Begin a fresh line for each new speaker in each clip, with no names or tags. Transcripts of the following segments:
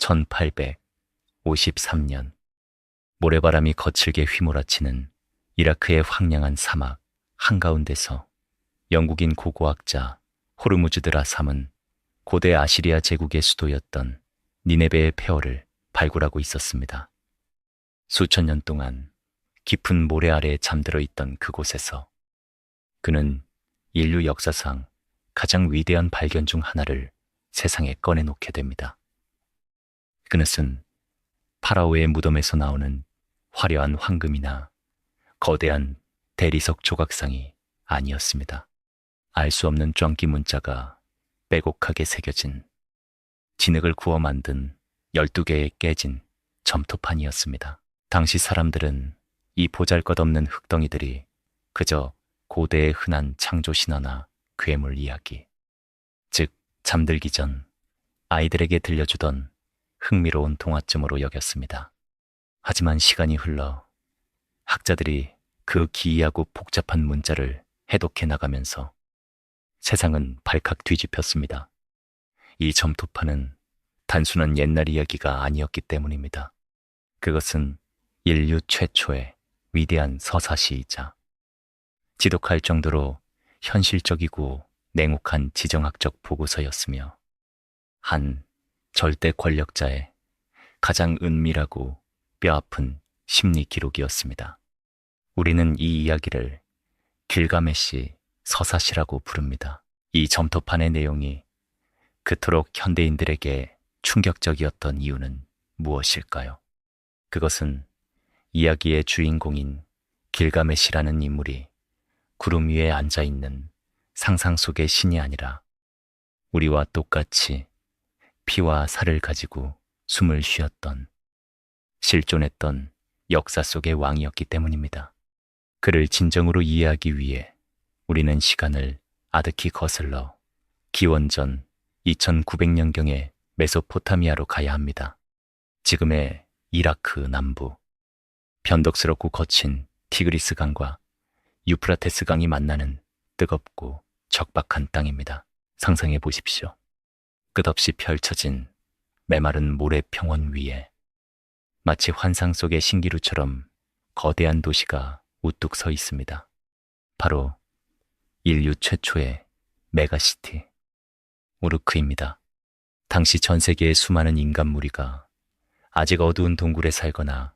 1853년 모래바람이 거칠게 휘몰아치는 이라크의 황량한 사막 한가운데서 영국인 고고학자 호르무즈드 라삼은 고대 아시리아 제국의 수도였던 니네베의 폐허를 발굴하고 있었습니다. 수천 년 동안 깊은 모래 아래에 잠들어 있던 그곳에서 그는 인류 역사상 가장 위대한 발견 중 하나를 세상에 꺼내놓게 됩니다. 그것은 파라오의 무덤에서 나오는 화려한 황금이나 거대한 대리석 조각상이 아니었습니다. 알 수 없는 쫑기 문자가 빼곡하게 새겨진 진흙을 구워 만든 12개의 깨진 점토판이었습니다. 당시 사람들은 이 보잘것없는 흙덩이들이 그저 고대의 흔한 창조 신화나 괴물 이야기, 즉 잠들기 전 아이들에게 들려주던 흥미로운 동화쯤으로 여겼습니다. 하지만 시간이 흘러 학자들이 그 기이하고 복잡한 문자를 해독해 나가면서 세상은 발칵 뒤집혔습니다. 이 점토판은 단순한 옛날 이야기가 아니었기 때문입니다. 그것은 인류 최초의 위대한 서사시이자 지독할 정도로 현실적이고 냉혹한 지정학적 보고서였으며 한 절대 권력자의 가장 은밀하고 뼈아픈 심리 기록이었습니다. 우리는 이 이야기를 길가메시 서사시라고 부릅니다. 이 점토판의 내용이 그토록 현대인들에게 충격적이었던 이유는 무엇일까요? 그것은 이야기의 주인공인 길가메시라는 인물이 구름 위에 앉아있는 상상 속의 신이 아니라 우리와 똑같이 피와 살을 가지고 숨을 쉬었던 실존했던 역사 속의 왕이었기 때문입니다. 그를 진정으로 이해하기 위해 우리는 시간을 아득히 거슬러 기원전 2900년경의 메소포타미아로 가야 합니다. 지금의 이라크 남부, 변덕스럽고 거친 티그리스 강과 유프라테스 강이 만나는 뜨겁고 적박한 땅입니다. 상상해 보십시오. 끝없이 펼쳐진 메마른 모래 평원 위에 마치 환상 속의 신기루처럼 거대한 도시가 우뚝 서 있습니다. 바로 인류 최초의 메가시티, 우르크입니다. 당시 전 세계의 수많은 인간 무리가 아직 어두운 동굴에 살거나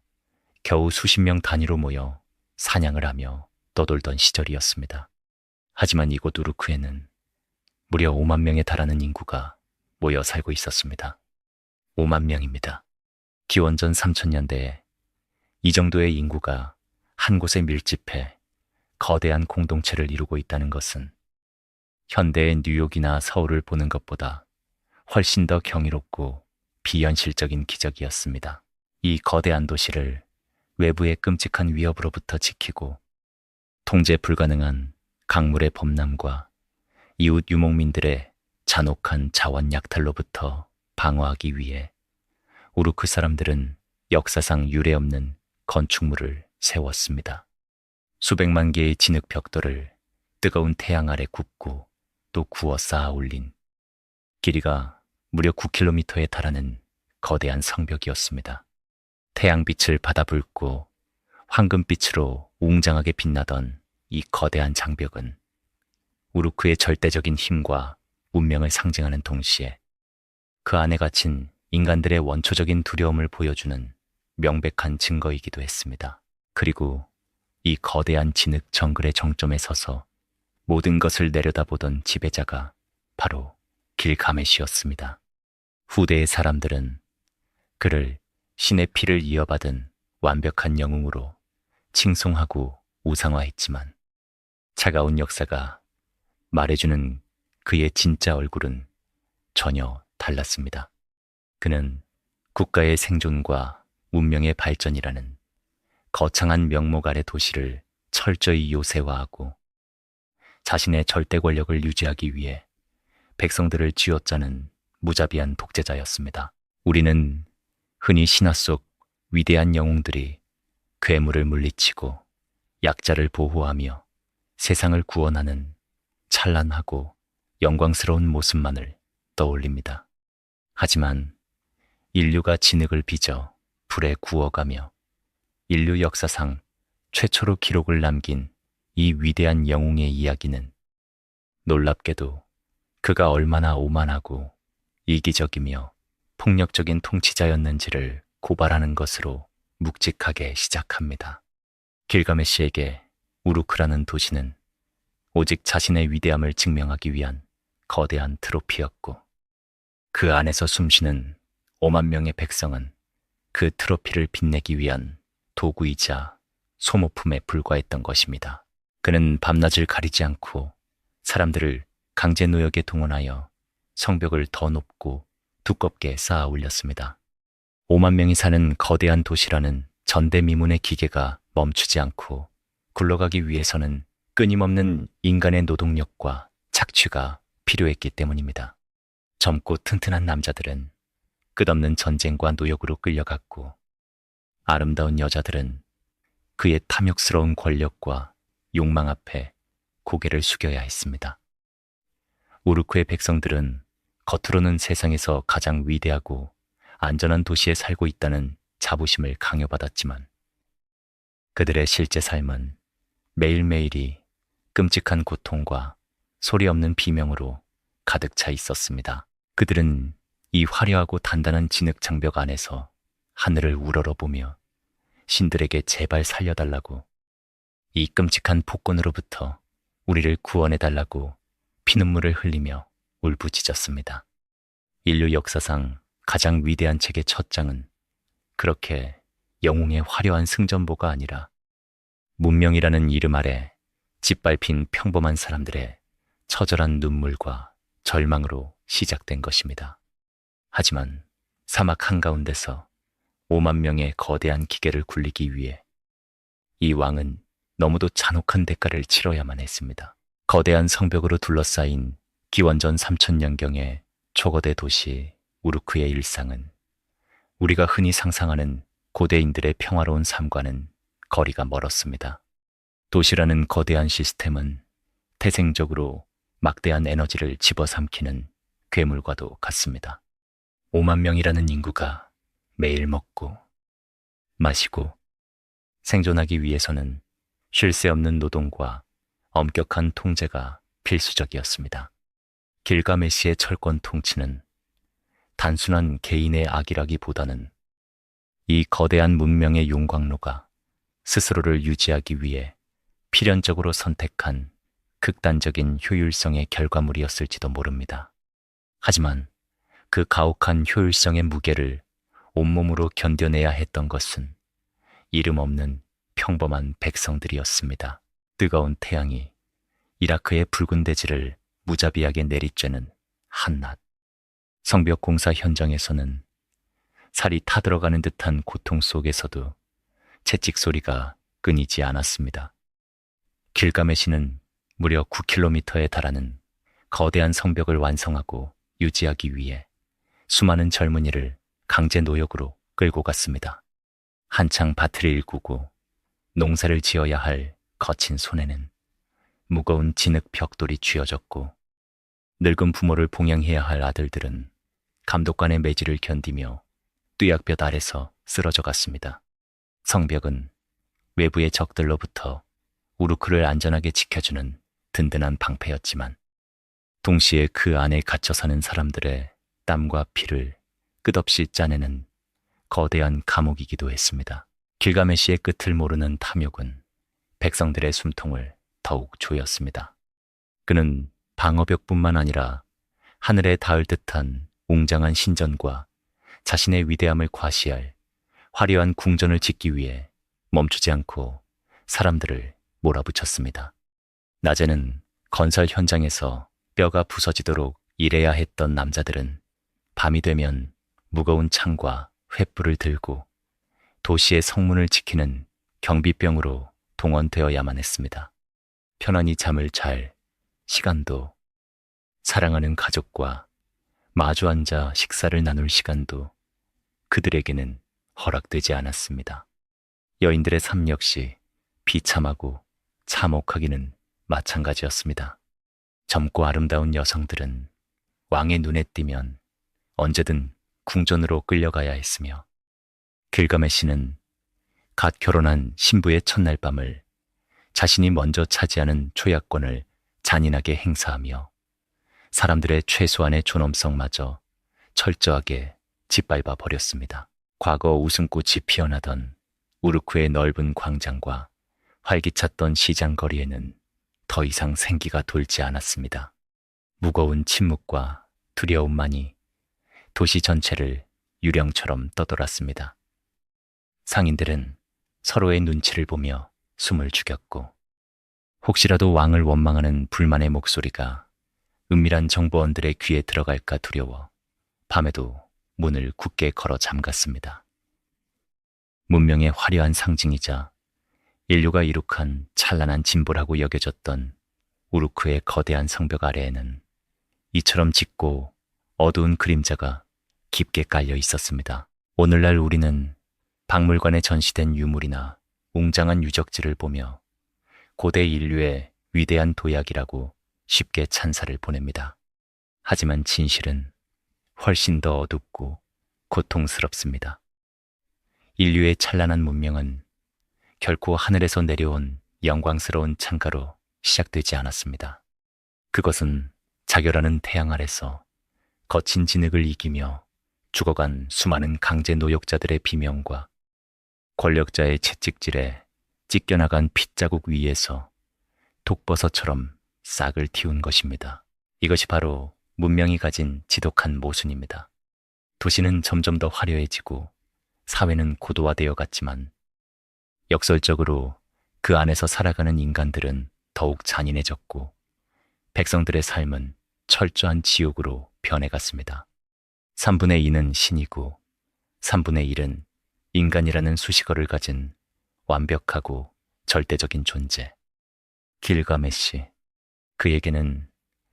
겨우 수십 명 단위로 모여 사냥을 하며 떠돌던 시절이었습니다. 하지만 이곳 우르크에는 무려 5만 명에 달하는 인구가 모여 살고 있었습니다. 5만 명입니다. 기원전 3000년대에 이 정도의 인구가 한 곳에 밀집해 거대한 공동체를 이루고 있다는 것은 현대의 뉴욕이나 서울을 보는 것보다 훨씬 더 경이롭고 비현실적인 기적이었습니다. 이 거대한 도시를 외부의 끔찍한 위협으로부터 지키고 통제 불가능한 강물의 범람과 이웃 유목민들의 잔혹한 자원 약탈로부터 방어하기 위해 우르크 사람들은 역사상 유례없는 건축물을 세웠습니다. 수백만 개의 진흙 벽돌을 뜨거운 태양 아래 굽고 또 구워 쌓아 올린 길이가 무려 9km에 달하는 거대한 성벽이었습니다. 태양빛을 받아붉고 황금빛으로 웅장하게 빛나던 이 거대한 장벽은 우르크의 절대적인 힘과 운명을 상징하는 동시에 그 안에 갇힌 인간들의 원초적인 두려움을 보여주는 명백한 증거이기도 했습니다. 그리고 이 거대한 진흙 정글의 정점에 서서 모든 것을 내려다보던 지배자가 바로 길가메시였습니다. 후대의 사람들은 그를 신의 피를 이어받은 완벽한 영웅으로 칭송하고 우상화했지만 차가운 역사가 말해주는 그의 진짜 얼굴은 전혀 달랐습니다. 그는 국가의 생존과 문명의 발전이라는 거창한 명목 아래 도시를 철저히 요새화하고 자신의 절대 권력을 유지하기 위해 백성들을 쥐어짜는 무자비한 독재자였습니다. 우리는 흔히 신화 속 위대한 영웅들이 괴물을 물리치고 약자를 보호하며 세상을 구원하는 찬란하고 영광스러운 모습만을 떠올립니다. 하지만 인류가 진흙을 빚어 불에 구워가며 인류 역사상 최초로 기록을 남긴 이 위대한 영웅의 이야기는 놀랍게도 그가 얼마나 오만하고 이기적이며 폭력적인 통치자였는지를 고발하는 것으로 묵직하게 시작합니다. 길가메시에게 우루크라는 도시는 오직 자신의 위대함을 증명하기 위한 거대한 트로피였고 그 안에서 숨쉬는 5만 명의 백성은 그 트로피를 빛내기 위한 도구이자 소모품에 불과했던 것입니다. 그는 밤낮을 가리지 않고 사람들을 강제 노역에 동원하여 성벽을 더 높고 두껍게 쌓아 올렸습니다. 5만 명이 사는 거대한 도시라는 전대미문의 기계가 멈추지 않고 굴러가기 위해서는 끊임없는 인간의 노동력과 착취가 필요했기 때문입니다. 젊고 튼튼한 남자들은 끝없는 전쟁과 노역으로 끌려갔고 아름다운 여자들은 그의 탐욕스러운 권력과 욕망 앞에 고개를 숙여야 했습니다. 우르크의 백성들은 겉으로는 세상에서 가장 위대하고 안전한 도시에 살고 있다는 자부심을 강요받았지만 그들의 실제 삶은 매일매일이 끔찍한 고통과 소리 없는 비명으로 가득 차 있었습니다. 그들은 이 화려하고 단단한 진흙 장벽 안에서 하늘을 우러러보며 신들에게 제발 살려달라고, 이 끔찍한 폭군으로부터 우리를 구원해달라고 피눈물을 흘리며 울부짖었습니다. 인류 역사상 가장 위대한 책의 첫 장은 그렇게 영웅의 화려한 승전보가 아니라 문명이라는 이름 아래 짓밟힌 평범한 사람들의 처절한 눈물과 절망으로 시작된 것입니다. 하지만 사막 한가운데서 5만 명의 거대한 기계를 굴리기 위해 이 왕은 너무도 잔혹한 대가를 치러야만 했습니다. 거대한 성벽으로 둘러싸인 기원전 3000년경의 초거대 도시 우르크의 일상은 우리가 흔히 상상하는 고대인들의 평화로운 삶과는 거리가 멀었습니다. 도시라는 거대한 시스템은 태생적으로 막대한 에너지를 집어삼키는 괴물과도 같습니다. 5만 명이라는 인구가 매일 먹고 마시고 생존하기 위해서는 쉴 새 없는 노동과 엄격한 통제가 필수적이었습니다. 길가메시의 철권 통치는 단순한 개인의 악이라기보다는 이 거대한 문명의 용광로가 스스로를 유지하기 위해 필연적으로 선택한 극단적인 효율성의 결과물이었을지도 모릅니다. 하지만 그 가혹한 효율성의 무게를 온몸으로 견뎌내야 했던 것은 이름 없는 평범한 백성들이었습니다. 뜨거운 태양이 이라크의 붉은 대지를 무자비하게 내리쬐는 한낮, 성벽 공사 현장에서는 살이 타들어가는 듯한 고통 속에서도 채찍 소리가 끊이지 않았습니다. 길가메시는 무려 9km에 달하는 거대한 성벽을 완성하고 유지하기 위해 수많은 젊은이를 강제 노역으로 끌고 갔습니다. 한창 밭을 일구고 농사를 지어야 할 거친 손에는 무거운 진흙 벽돌이 쥐어졌고 늙은 부모를 봉양해야 할 아들들은 감독관의 매질을 견디며 뙤약볕 아래서 쓰러져 갔습니다. 성벽은 외부의 적들로부터 우르크를 안전하게 지켜주는 든든한 방패였지만 동시에 그 안에 갇혀 사는 사람들의 땀과 피를 끝없이 짜내는 거대한 감옥이기도 했습니다. 길가메시의 끝을 모르는 탐욕은 백성들의 숨통을 더욱 조였습니다. 그는 방어벽뿐만 아니라 하늘에 닿을 듯한 웅장한 신전과 자신의 위대함을 과시할 화려한 궁전을 짓기 위해 멈추지 않고 사람들을 몰아붙였습니다. 낮에는 건설 현장에서 뼈가 부서지도록 일해야 했던 남자들은 밤이 되면 무거운 창과 횃불을 들고 도시의 성문을 지키는 경비병으로 동원되어야만 했습니다. 편안히 잠을 잘 시간도, 사랑하는 가족과 마주 앉아 식사를 나눌 시간도 그들에게는 허락되지 않았습니다. 여인들의 삶 역시 비참하고 참혹하기는 마찬가지였습니다. 젊고 아름다운 여성들은 왕의 눈에 띄면 언제든 궁전으로 끌려가야 했으며 길가메시는 갓 결혼한 신부의 첫날 밤을 자신이 먼저 차지하는 초약권을 잔인하게 행사하며 사람들의 최소한의 존엄성마저 철저하게 짓밟아 버렸습니다. 과거 웃음꽃이 피어나던 우르크의 넓은 광장과 활기찼던 시장 거리에는 더 이상 생기가 돌지 않았습니다. 무거운 침묵과 두려움만이 도시 전체를 유령처럼 떠돌았습니다. 상인들은 서로의 눈치를 보며 숨을 죽였고 혹시라도 왕을 원망하는 불만의 목소리가 은밀한 정보원들의 귀에 들어갈까 두려워 밤에도 문을 굳게 걸어 잠갔습니다. 문명의 화려한 상징이자 인류가 이룩한 찬란한 진보라고 여겨졌던 우르크의 거대한 성벽 아래에는 이처럼 짙고 어두운 그림자가 깊게 깔려 있었습니다. 오늘날 우리는 박물관에 전시된 유물이나 웅장한 유적지를 보며 고대 인류의 위대한 도약이라고 쉽게 찬사를 보냅니다. 하지만 진실은 훨씬 더 어둡고 고통스럽습니다. 인류의 찬란한 문명은 결코 하늘에서 내려온 영광스러운 창가로 시작되지 않았습니다. 그것은 자결하는 태양 아래서 거친 진흙을 이기며 죽어간 수많은 강제 노역자들의 비명과 권력자의 채찍질에 찢겨나간 핏자국 위에서 독버섯처럼 싹을 틔운 것입니다. 이것이 바로 문명이 가진 지독한 모순입니다. 도시는 점점 더 화려해지고 사회는 고도화되어 갔지만 역설적으로 그 안에서 살아가는 인간들은 더욱 잔인해졌고 백성들의 삶은 철저한 지옥으로 변해갔습니다. 3분의 2는 신이고 3분의 1은 인간이라는 수식어를 가진 완벽하고 절대적인 존재. 길가메시. 그에게는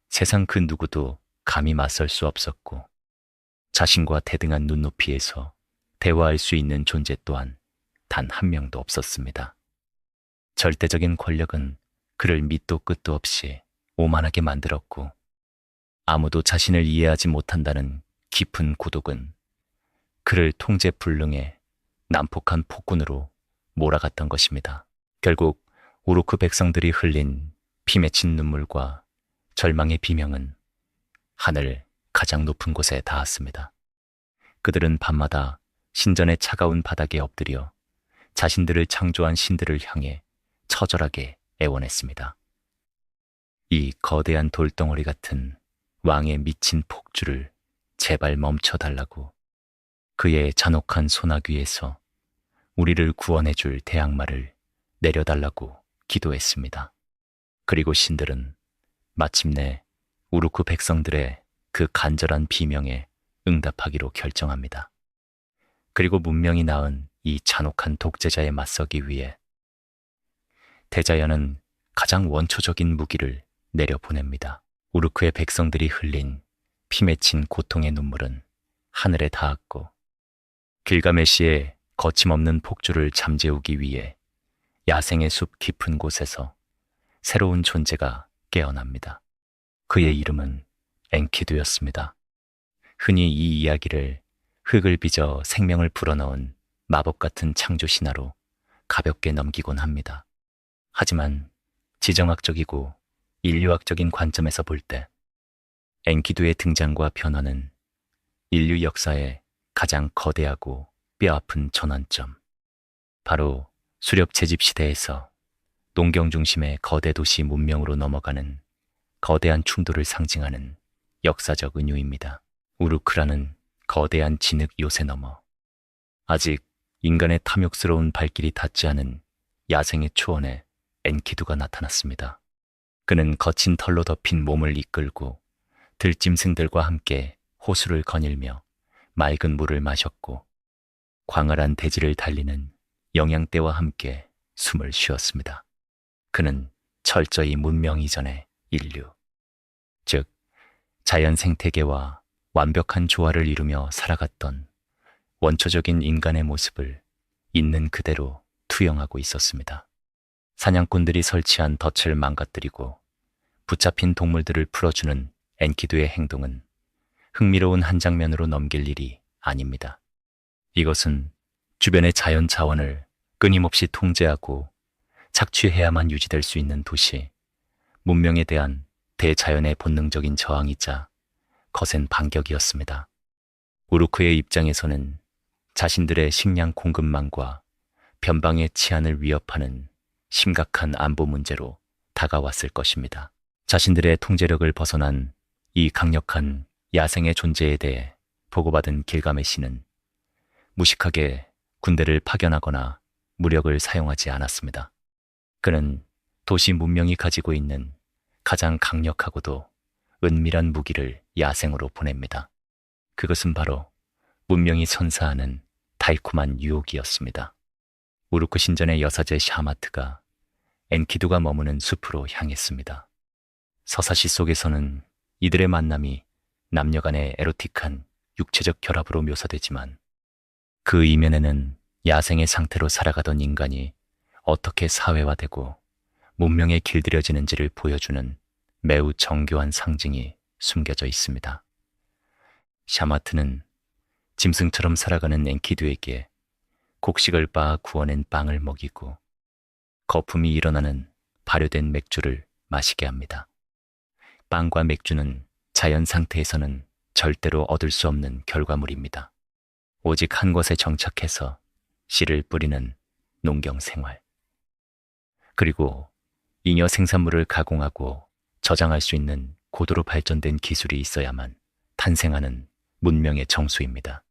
세상 그 누구도 감히 맞설 수 없었고 자신과 대등한 눈높이에서 대화할 수 있는 존재 또한 단 한 명도 없었습니다. 절대적인 권력은 그를 밑도 끝도 없이 오만하게 만들었고 아무도 자신을 이해하지 못한다는 깊은 고독은 그를 통제불능의 난폭한 폭군으로 몰아갔던 것입니다. 결국 우르크 백성들이 흘린 피 맺힌 눈물과 절망의 비명은 하늘 가장 높은 곳에 닿았습니다. 그들은 밤마다 신전의 차가운 바닥에 엎드려 자신들을 창조한 신들을 향해 처절하게 애원했습니다. 이 거대한 돌덩어리 같은 왕의 미친 폭주를 제발 멈춰달라고 그의 잔혹한 소나귀 위에서 우리를 구원해줄 대항마를 내려달라고 기도했습니다. 그리고 신들은 마침내 우르크 백성들의 그 간절한 비명에 응답하기로 결정합니다. 그리고 문명이 낳은 이 잔혹한 독재자에 맞서기 위해 대자연은 가장 원초적인 무기를 내려보냅니다. 우르크의 백성들이 흘린 피 맺힌 고통의 눈물은 하늘에 닿았고 길가메시의 거침없는 폭주를 잠재우기 위해 야생의 숲 깊은 곳에서 새로운 존재가 깨어납니다. 그의 이름은 엔키두였습니다. 흔히 이 이야기를 흙을 빚어 생명을 불어넣은 마법 같은 창조 신화로 가볍게 넘기곤 합니다. 하지만 지정학적이고 인류학적인 관점에서 볼 때 엔키두의 등장과 변화는 인류 역사의 가장 거대하고 뼈아픈 전환점, 바로 수렵 채집 시대에서 농경 중심의 거대 도시 문명으로 넘어가는 거대한 충돌을 상징하는 역사적 은유입니다. 우르크라는 거대한 진흙 요새 너머 아직 인간의 탐욕스러운 발길이 닿지 않은 야생의 초원에 엔키두가 나타났습니다. 그는 거친 털로 덮인 몸을 이끌고 들짐승들과 함께 호수를 거닐며 맑은 물을 마셨고 광활한 대지를 달리는 영양대와 함께 숨을 쉬었습니다. 그는 철저히 문명 이전의 인류, 즉 자연 생태계와 완벽한 조화를 이루며 살아갔던 원초적인 인간의 모습을 있는 그대로 투영하고 있었습니다. 사냥꾼들이 설치한 덫을 망가뜨리고 붙잡힌 동물들을 풀어주는 엔키두의 행동은 흥미로운 한 장면으로 넘길 일이 아닙니다. 이것은 주변의 자연 자원을 끊임없이 통제하고 착취해야만 유지될 수 있는 도시, 문명에 대한 대자연의 본능적인 저항이자 거센 반격이었습니다. 우루크의 입장에서는 자신들의 식량 공급망과 변방의 치안을 위협하는 심각한 안보 문제로 다가왔을 것입니다. 자신들의 통제력을 벗어난 이 강력한 야생의 존재에 대해 보고받은 길가메시는 무식하게 군대를 파견하거나 무력을 사용하지 않았습니다. 그는 도시 문명이 가지고 있는 가장 강력하고도 은밀한 무기를 야생으로 보냅니다. 그것은 바로 문명이 선사하는 달콤한 유혹이었습니다. 우루크 신전의 여사제 샤마트가 엔키두가 머무는 숲으로 향했습니다. 서사시 속에서는 이들의 만남이 남녀 간의 에로틱한 육체적 결합으로 묘사되지만 그 이면에는 야생의 상태로 살아가던 인간이 어떻게 사회화되고 문명에 길들여지는지를 보여주는 매우 정교한 상징이 숨겨져 있습니다. 샤마트는 짐승처럼 살아가는 엔키두에게 곡식을 빻아 구워낸 빵을 먹이고 거품이 일어나는 발효된 맥주를 마시게 합니다. 빵과 맥주는 자연 상태에서는 절대로 얻을 수 없는 결과물입니다. 오직 한 곳에 정착해서 씨를 뿌리는 농경 생활. 그리고 잉여 생산물을 가공하고 저장할 수 있는 고도로 발전된 기술이 있어야만 탄생하는 문명의 정수입니다.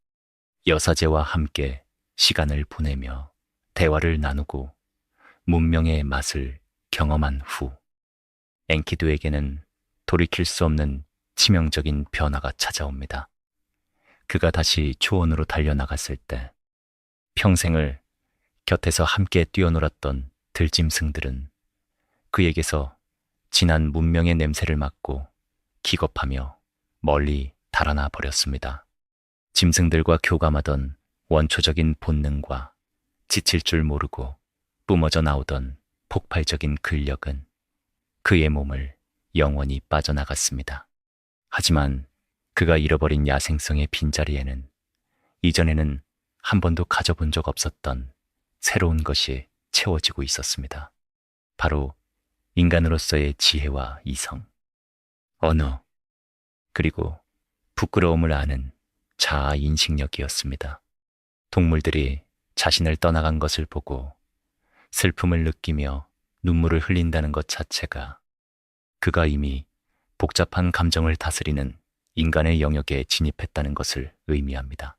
여사제와 함께 시간을 보내며 대화를 나누고 문명의 맛을 경험한 후 엔키두에게는 돌이킬 수 없는 치명적인 변화가 찾아옵니다. 그가 다시 초원으로 달려나갔을 때 평생을 곁에서 함께 뛰어놀았던 들짐승들은 그에게서 진한 문명의 냄새를 맡고 기겁하며 멀리 달아나 버렸습니다. 짐승들과 교감하던 원초적인 본능과 지칠 줄 모르고 뿜어져 나오던 폭발적인 근력은 그의 몸을 영원히 빠져나갔습니다. 하지만 그가 잃어버린 야생성의 빈자리에는 이전에는 한 번도 가져본 적 없었던 새로운 것이 채워지고 있었습니다. 바로 인간으로서의 지혜와 이성, 언어, 그리고 부끄러움을 아는 자아 인식력이었습니다. 동물들이 자신을 떠나간 것을 보고 슬픔을 느끼며 눈물을 흘린다는 것 자체가 그가 이미 복잡한 감정을 다스리는 인간의 영역에 진입했다는 것을 의미합니다.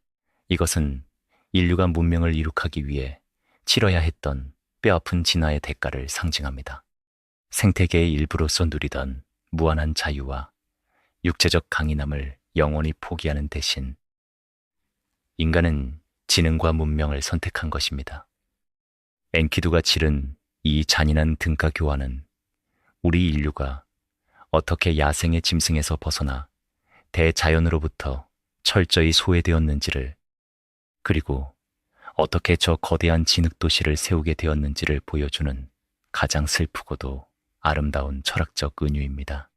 이것은 인류가 문명을 이룩하기 위해 치러야 했던 뼈아픈 진화의 대가를 상징합니다. 생태계의 일부로서 누리던 무한한 자유와 육체적 강인함을 영원히 포기하는 대신 인간은 지능과 문명을 선택한 것입니다. 엔키두가 치른 이 잔인한 등가 교환은 우리 인류가 어떻게 야생의 짐승에서 벗어나 대자연으로부터 철저히 소외되었는지를, 그리고 어떻게 저 거대한 진흙도시를 세우게 되었는지를 보여주는 가장 슬프고도 아름다운 철학적 은유입니다.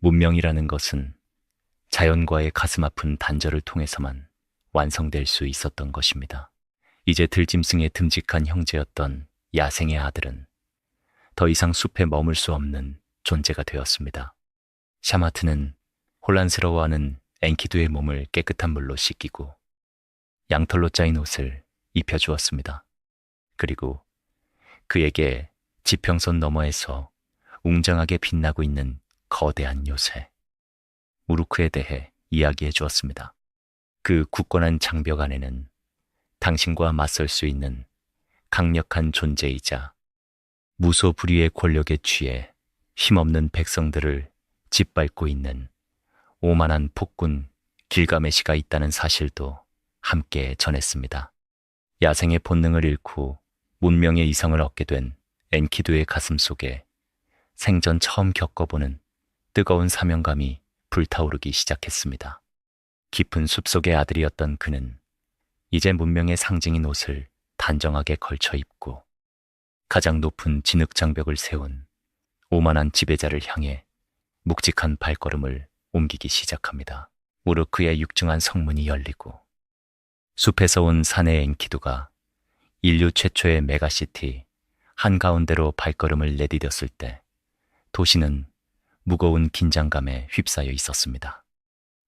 문명이라는 것은 자연과의 가슴 아픈 단절을 통해서만 완성될 수 있었던 것입니다. 이제 들짐승의 듬직한 형제였던 야생의 아들은 더 이상 숲에 머물 수 없는 존재가 되었습니다. 샤마트는 혼란스러워하는 엔키두의 몸을 깨끗한 물로 씻기고 양털로 짜인 옷을 입혀주었습니다. 그리고 그에게 지평선 너머에서 웅장하게 빛나고 있는 거대한 요새, 우루크에 대해 이야기해 주었습니다. 그 굳건한 장벽 안에는 당신과 맞설 수 있는 강력한 존재이자 무소불위의 권력에 취해 힘없는 백성들을 짓밟고 있는 오만한 폭군 길가메시가 있다는 사실도 함께 전했습니다. 야생의 본능을 잃고 문명의 이성을 얻게 된 엔키두의 가슴 속에 생전 처음 겪어보는 뜨거운 사명감이 불타오르기 시작했습니다. 깊은 숲속의 아들이었던 그는 이제 문명의 상징인 옷을 단정하게 걸쳐 입고 가장 높은 진흙 장벽을 세운 오만한 지배자를 향해 묵직한 발걸음을 옮기기 시작합니다. 우르크의 육중한 성문이 열리고 숲에서 온 사내 엔키두가 인류 최초의 메가시티 한가운데로 발걸음을 내디뎠을 때 도시는 무거운 긴장감에 휩싸여 있었습니다.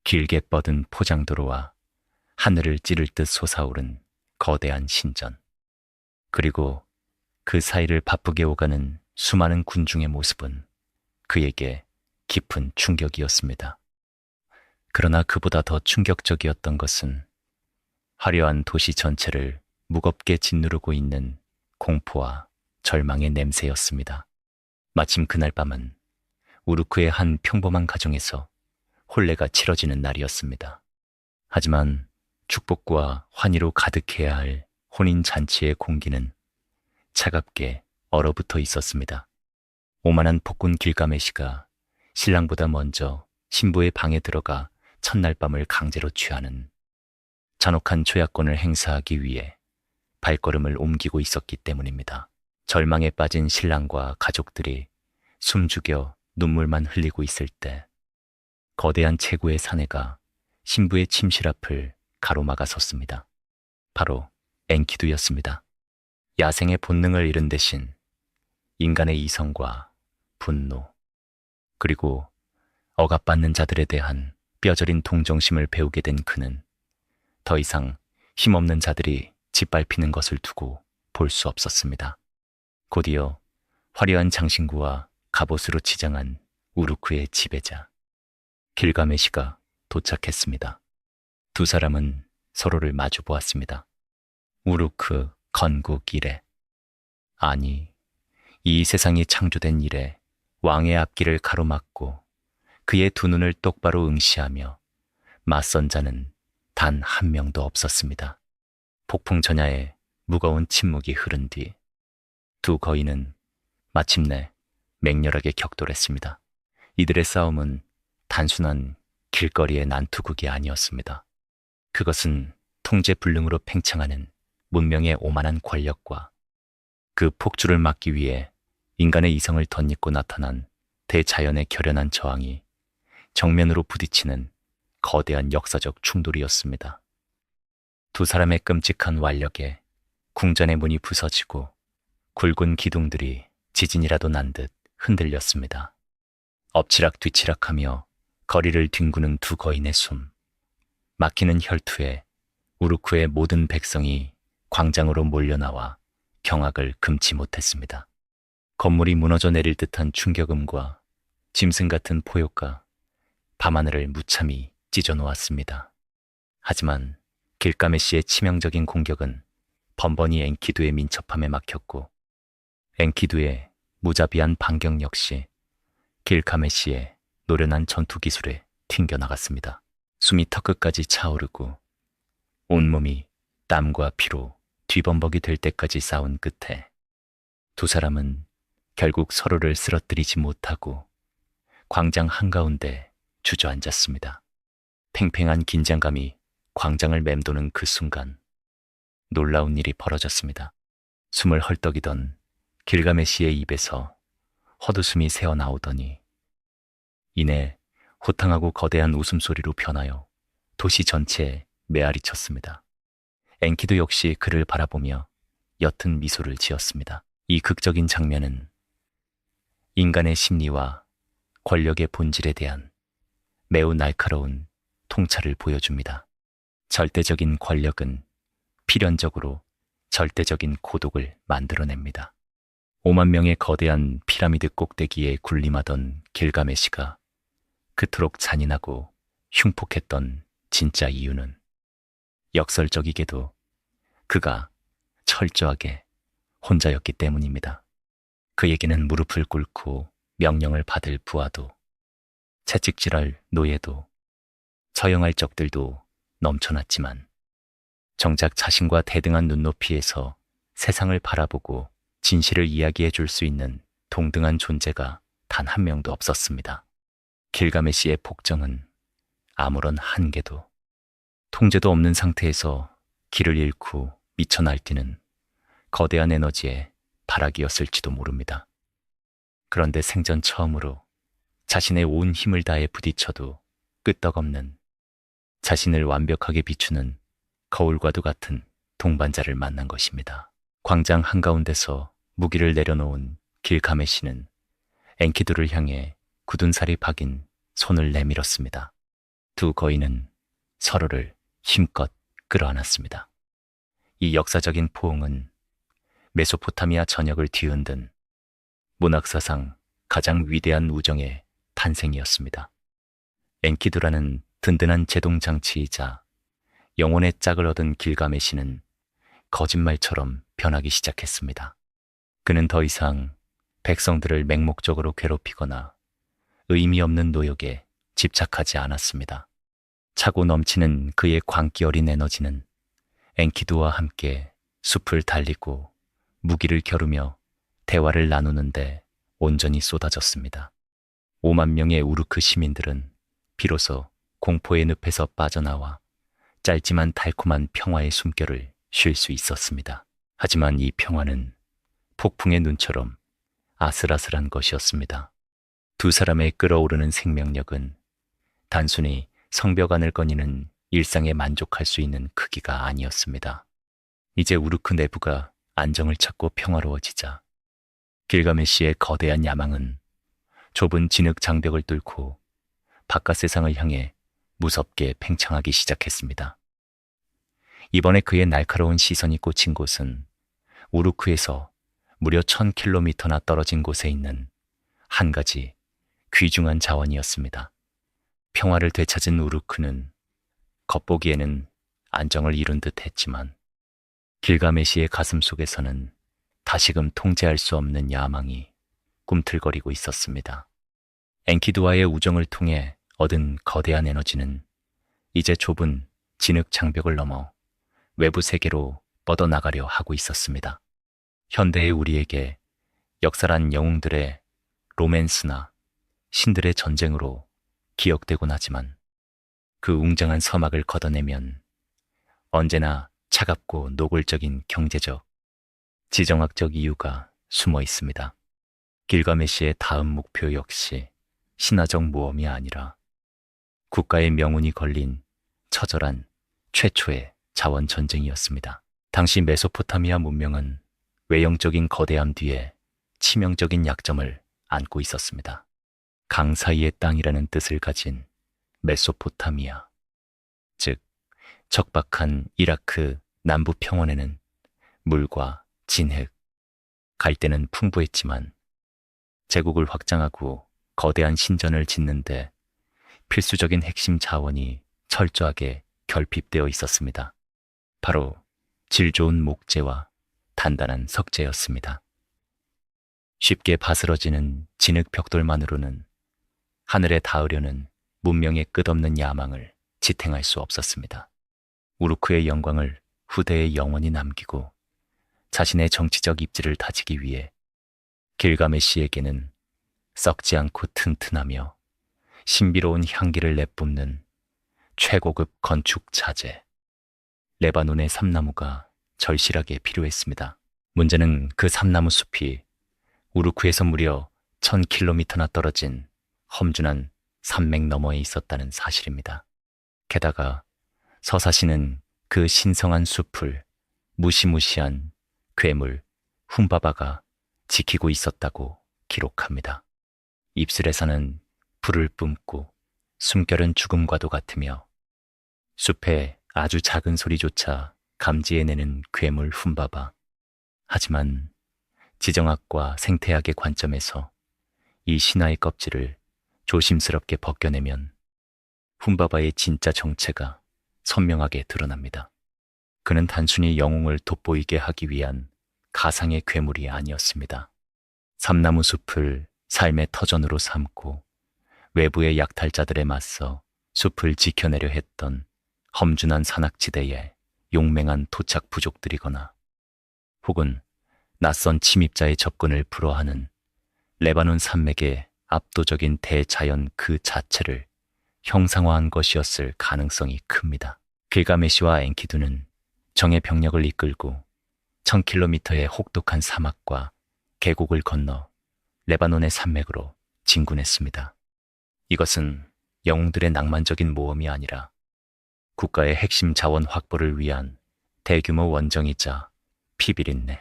길게 뻗은 포장도로와 하늘을 찌를 듯 솟아오른 거대한 신전, 그리고 그 사이를 바쁘게 오가는 수많은 군중의 모습은 그에게 깊은 충격이었습니다. 그러나 그보다 더 충격적이었던 것은 화려한 도시 전체를 무겁게 짓누르고 있는 공포와 절망의 냄새였습니다. 마침 그날 밤은 우르크의 한 평범한 가정에서 혼례가 치러지는 날이었습니다. 하지만 축복과 환희로 가득해야 할 혼인잔치의 공기는 차갑게 얼어붙어 있었습니다. 오만한 폭군 길가메시가 신랑보다 먼저 신부의 방에 들어가 첫날 밤을 강제로 취하는 잔혹한 조약권을 행사하기 위해 발걸음을 옮기고 있었기 때문입니다. 절망에 빠진 신랑과 가족들이 숨죽여 눈물만 흘리고 있을 때 거대한 체구의 사내가 신부의 침실 앞을 가로막아 섰습니다. 바로 엔키두였습니다. 야생의 본능을 잃은 대신 인간의 이성과 분노, 그리고 억압받는 자들에 대한 뼈저린 동정심을 배우게 된 그는 더 이상 힘없는 자들이 짓밟히는 것을 두고 볼 수 없었습니다. 곧이어 화려한 장신구와 갑옷으로 치장한 우루크의 지배자 길가메시가 도착했습니다. 두 사람은 서로를 마주 보았습니다. 우루크 건국 이래, 아니, 이 세상이 창조된 이래 왕의 앞길을 가로막고 그의 두 눈을 똑바로 응시하며 맞선 자는 단 한 명도 없었습니다. 폭풍 전야에 무거운 침묵이 흐른 뒤 두 거인은 마침내 맹렬하게 격돌했습니다. 이들의 싸움은 단순한 길거리의 난투극이 아니었습니다. 그것은 통제불능으로 팽창하는 문명의 오만한 권력과 그 폭주를 막기 위해 인간의 이성을 덧입고 나타난 대자연의 결연한 저항이 정면으로 부딪히는 거대한 역사적 충돌이었습니다. 두 사람의 끔찍한 완력에 궁전의 문이 부서지고 굵은 기둥들이 지진이라도 난 듯 흔들렸습니다. 엎치락 뒤치락하며 거리를 뒹구는 두 거인의 숨, 막히는 혈투에 우루크의 모든 백성이 광장으로 몰려나와 경악을 금치 못했습니다. 건물이 무너져 내릴 듯한 충격음과 짐승 같은 포효가 밤하늘을 무참히 찢어놓았습니다. 하지만 길가메시의 치명적인 공격은 번번이 엔키두의 민첩함에 막혔고 엔키두의 무자비한 반격 역시 길가메시의 노련한 전투 기술에 튕겨나갔습니다. 숨이 턱끝까지 차오르고 온몸이 땀과 피로 뒤범벅이 될 때까지 싸운 끝에 두 사람은 결국 서로를 쓰러뜨리지 못하고 광장 한가운데 주저앉았습니다. 팽팽한 긴장감이 광장을 맴도는 그 순간 놀라운 일이 벌어졌습니다. 숨을 헐떡이던 길가메시의 입에서 헛웃음이 새어나오더니 이내 호탕하고 거대한 웃음소리로 변하여 도시 전체에 메아리 쳤습니다. 엔키두 역시 그를 바라보며 옅은 미소를 지었습니다. 이 극적인 장면은 인간의 심리와 권력의 본질에 대한 매우 날카로운 통찰을 보여줍니다. 절대적인 권력은 필연적으로 절대적인 고독을 만들어냅니다. 5만 명의 거대한 피라미드 꼭대기에 군림하던 길가메시가 그토록 잔인하고 흉폭했던 진짜 이유는 역설적이게도 그가 철저하게 혼자였기 때문입니다. 그에게는 무릎을 꿇고 명령을 받을 부하도 채찍질할 노예도 처형할 적들도 넘쳐났지만 정작 자신과 대등한 눈높이에서 세상을 바라보고 진실을 이야기해 줄 수 있는 동등한 존재가 단 한 명도 없었습니다. 길가메시의 폭정은 아무런 한계도, 통제도 없는 상태에서 길을 잃고 미쳐 날뛰는 거대한 에너지의 발악이었을지도 모릅니다. 그런데 생전 처음으로 자신의 온 힘을 다해 부딪혀도 끄떡없는, 자신을 완벽하게 비추는 거울과도 같은 동반자를 만난 것입니다. 광장 한가운데서 무기를 내려놓은 길가메시는 엔키두를 향해 굳은 살이 박인 손을 내밀었습니다. 두 거인은 서로를 힘껏 끌어안았습니다. 이 역사적인 포옹은 메소포타미아 전역을 뒤흔든 문학사상 가장 위대한 우정의 탄생이었습니다. 엔키두라는 든든한 제동장치이자 영혼의 짝을 얻은 길가메시는 거짓말처럼 변하기 시작했습니다. 그는 더 이상 백성들을 맹목적으로 괴롭히거나 의미 없는 노역에 집착하지 않았습니다. 차고 넘치는 그의 광기 어린 에너지는 엔키두와 함께 숲을 달리고 무기를 겨루며 대화를 나누는데 온전히 쏟아졌습니다. 5만 명의 우르크 시민들은 비로소 공포의 늪에서 빠져나와 짧지만 달콤한 평화의 숨결을 쉴 수 있었습니다. 하지만 이 평화는 폭풍의 눈처럼 아슬아슬한 것이었습니다. 두 사람의 끓어오르는 생명력은 단순히 성벽 안을 거니는 일상에 만족할 수 있는 크기가 아니었습니다. 이제 우르크 내부가 안정을 찾고 평화로워지자 길가메시의 거대한 야망은 좁은 진흙 장벽을 뚫고 바깥 세상을 향해 무섭게 팽창하기 시작했습니다. 이번에 그의 날카로운 시선이 꽂힌 곳은 우르크에서 무려 1000km나 떨어진 곳에 있는 한 가지 귀중한 자원이었습니다. 평화를 되찾은 우르크는 겉보기에는 안정을 이룬 듯 했지만 길가메시의 가슴 속에서는 다시금 통제할 수 없는 야망이 꿈틀거리고 있었습니다. 엔키두와의 우정을 통해 얻은 거대한 에너지는 이제 좁은 진흙 장벽을 넘어 외부 세계로 뻗어나가려 하고 있었습니다. 현대의 우리에게 역사란 영웅들의 로맨스나 신들의 전쟁으로 기억되곤 하지만 그 웅장한 서막을 걷어내면 언제나 차갑고 노골적인 경제적, 지정학적 이유가 숨어 있습니다. 길가메시의 다음 목표 역시 신화적 모험이 아니라 국가의 명운이 걸린 처절한 최초의 자원 전쟁이었습니다. 당시 메소포타미아 문명은 외형적인 거대함 뒤에 치명적인 약점을 안고 있었습니다. 강 사이의 땅이라는 뜻을 가진 메소포타미아, 즉 척박한 이라크 남부 평원에는 물과 진흙, 갈대는 풍부했지만 제국을 확장하고 거대한 신전을 짓는데 필수적인 핵심 자원이 철저하게 결핍되어 있었습니다. 바로 질 좋은 목재와 단단한 석재였습니다. 쉽게 바스러지는 진흙 벽돌만으로는 하늘에 닿으려는 문명의 끝없는 야망을 지탱할 수 없었습니다. 우르크의 영광을 후대에 영원히 남기고 자신의 정치적 입지를 다지기 위해 길가메시에게는 썩지 않고 튼튼하며 신비로운 향기를 내뿜는 최고급 건축 자재, 레바논의 삼나무가 절실하게 필요했습니다. 문제는 그 삼나무 숲이 우르크에서 무려 1000km나 떨어진 험준한 산맥 너머에 있었다는 사실입니다. 게다가 서사시는 그 신성한 숲을 무시무시한 괴물 훔바바가 지키고 있었다고 기록합니다. 입술에서는 불을 뿜고 숨결은 죽음과도 같으며 숲의 아주 작은 소리조차 감지해내는 괴물 훔바바. 하지만 지정학과 생태학의 관점에서 이 신화의 껍질을 조심스럽게 벗겨내면 훔바바의 진짜 정체가 선명하게 드러납니다. 그는 단순히 영웅을 돋보이게 하기 위한 가상의 괴물이 아니었습니다. 삼나무 숲을 삶의 터전으로 삼고 외부의 약탈자들에 맞서 숲을 지켜내려 했던 험준한 산악지대의 용맹한 토착 부족들이거나 혹은 낯선 침입자의 접근을 불허하는 레바논 산맥의 압도적인 대자연 그 자체를 형상화한 것이었을 가능성이 큽니다. 길가메시와 엔키두는 정의 병력을 이끌고 1000km의 혹독한 사막과 계곡을 건너 레바논의 산맥으로 진군했습니다. 이것은 영웅들의 낭만적인 모험이 아니라 국가의 핵심 자원 확보를 위한 대규모 원정이자 피비린내.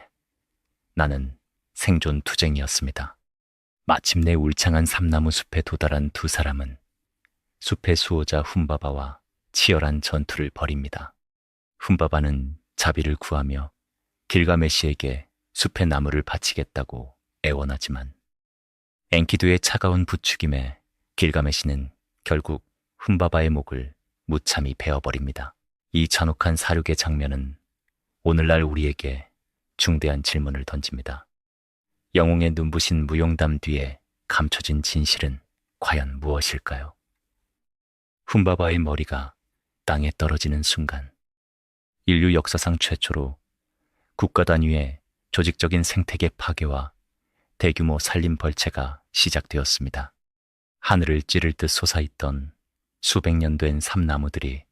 나는 생존 투쟁이었습니다. 마침내 울창한 삼나무 숲에 도달한 두 사람은 숲의 수호자 훔바바와 치열한 전투를 벌입니다. 훔바바는 자비를 구하며 길가메시에게 숲의 나무를 바치겠다고 애원하지만 엔키두의 차가운 부추김에 길가메시는 결국 훔바바의 목을 무참히 베어버립니다. 이 잔혹한 사륙의 장면은 오늘날 우리에게 중대한 질문을 던집니다. 영웅의 눈부신 무용담 뒤에 감춰진 진실은 과연 무엇일까요? 훔바바의 머리가 땅에 떨어지는 순간 인류 역사상 최초로 국가 단위의 조직적인 생태계 파괴와 대규모 산림 벌채가 시작되었습니다. 하늘을 찌를 듯 솟아있던 수백 년 된 삼나무들이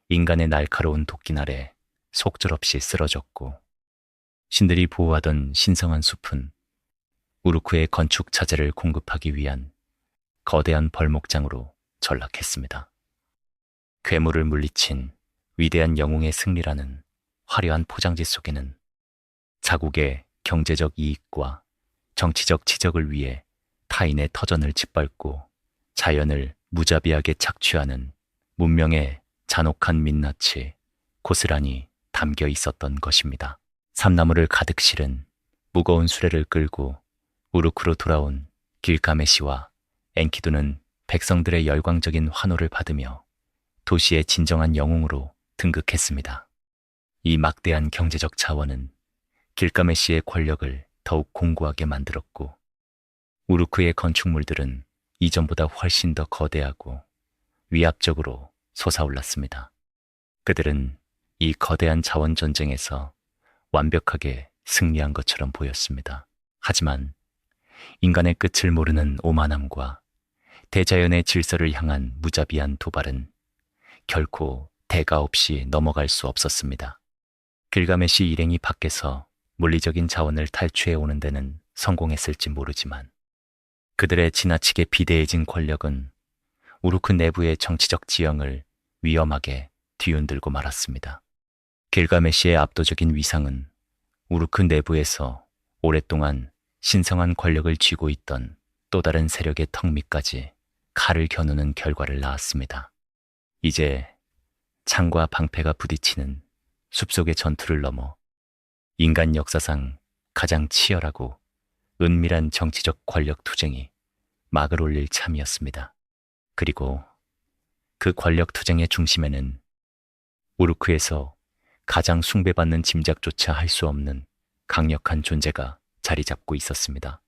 인간의 날카로운 도끼 아래 속절없이 쓰러졌고, 신들이 보호하던 신성한 숲은 우르크의 건축 자재를 공급하기 위한 거대한 벌목장으로 전락했습니다. 괴물을 물리친 위대한 영웅의 승리라는 화려한 포장지 속에는 자국의 경제적 이익과 정치적 치적을 위해 타인의 터전을 짓밟고 자연을 무자비하게 착취하는 문명의 잔혹한 민낯이 고스란히 담겨 있었던 것입니다. 삼나무를 가득 실은 무거운 수레를 끌고 우르크로 돌아온 길가메시와 엔키두는 백성들의 열광적인 환호를 받으며 도시의 진정한 영웅으로 등극했습니다. 이 막대한 경제적 자원은 길가메시의 권력을 더욱 공고하게 만들었고, 우르크의 건축물들은 이전보다 훨씬 더 거대하고 위압적으로 솟아올랐습니다. 그들은 이 거대한 자원 전쟁에서 완벽하게 승리한 것처럼 보였습니다. 하지만 인간의 끝을 모르는 오만함과 대자연의 질서를 향한 무자비한 도발은 결코 대가 없이 넘어갈 수 없었습니다. 길가메시 일행이 밖에서 물리적인 자원을 탈취해 오는 데는 성공했을지 모르지만 그들의 지나치게 비대해진 권력은 우르크 내부의 정치적 지형을 위험하게 뒤흔들고 말았습니다. 길가메시의 압도적인 위상은 우르크 내부에서 오랫동안 신성한 권력을 쥐고 있던 또 다른 세력의 턱 밑까지 칼을 겨누는 결과를 낳았습니다. 이제 창과 방패가 부딪히는 숲속의 전투를 넘어 인간 역사상 가장 치열하고 은밀한 정치적 권력 투쟁이 막을 올릴 참이었습니다. 그리고 그 권력 투쟁의 중심에는 우르크에서 가장 숭배받는 짐작조차 할 수 없는 강력한 존재가 자리 잡고 있었습니다.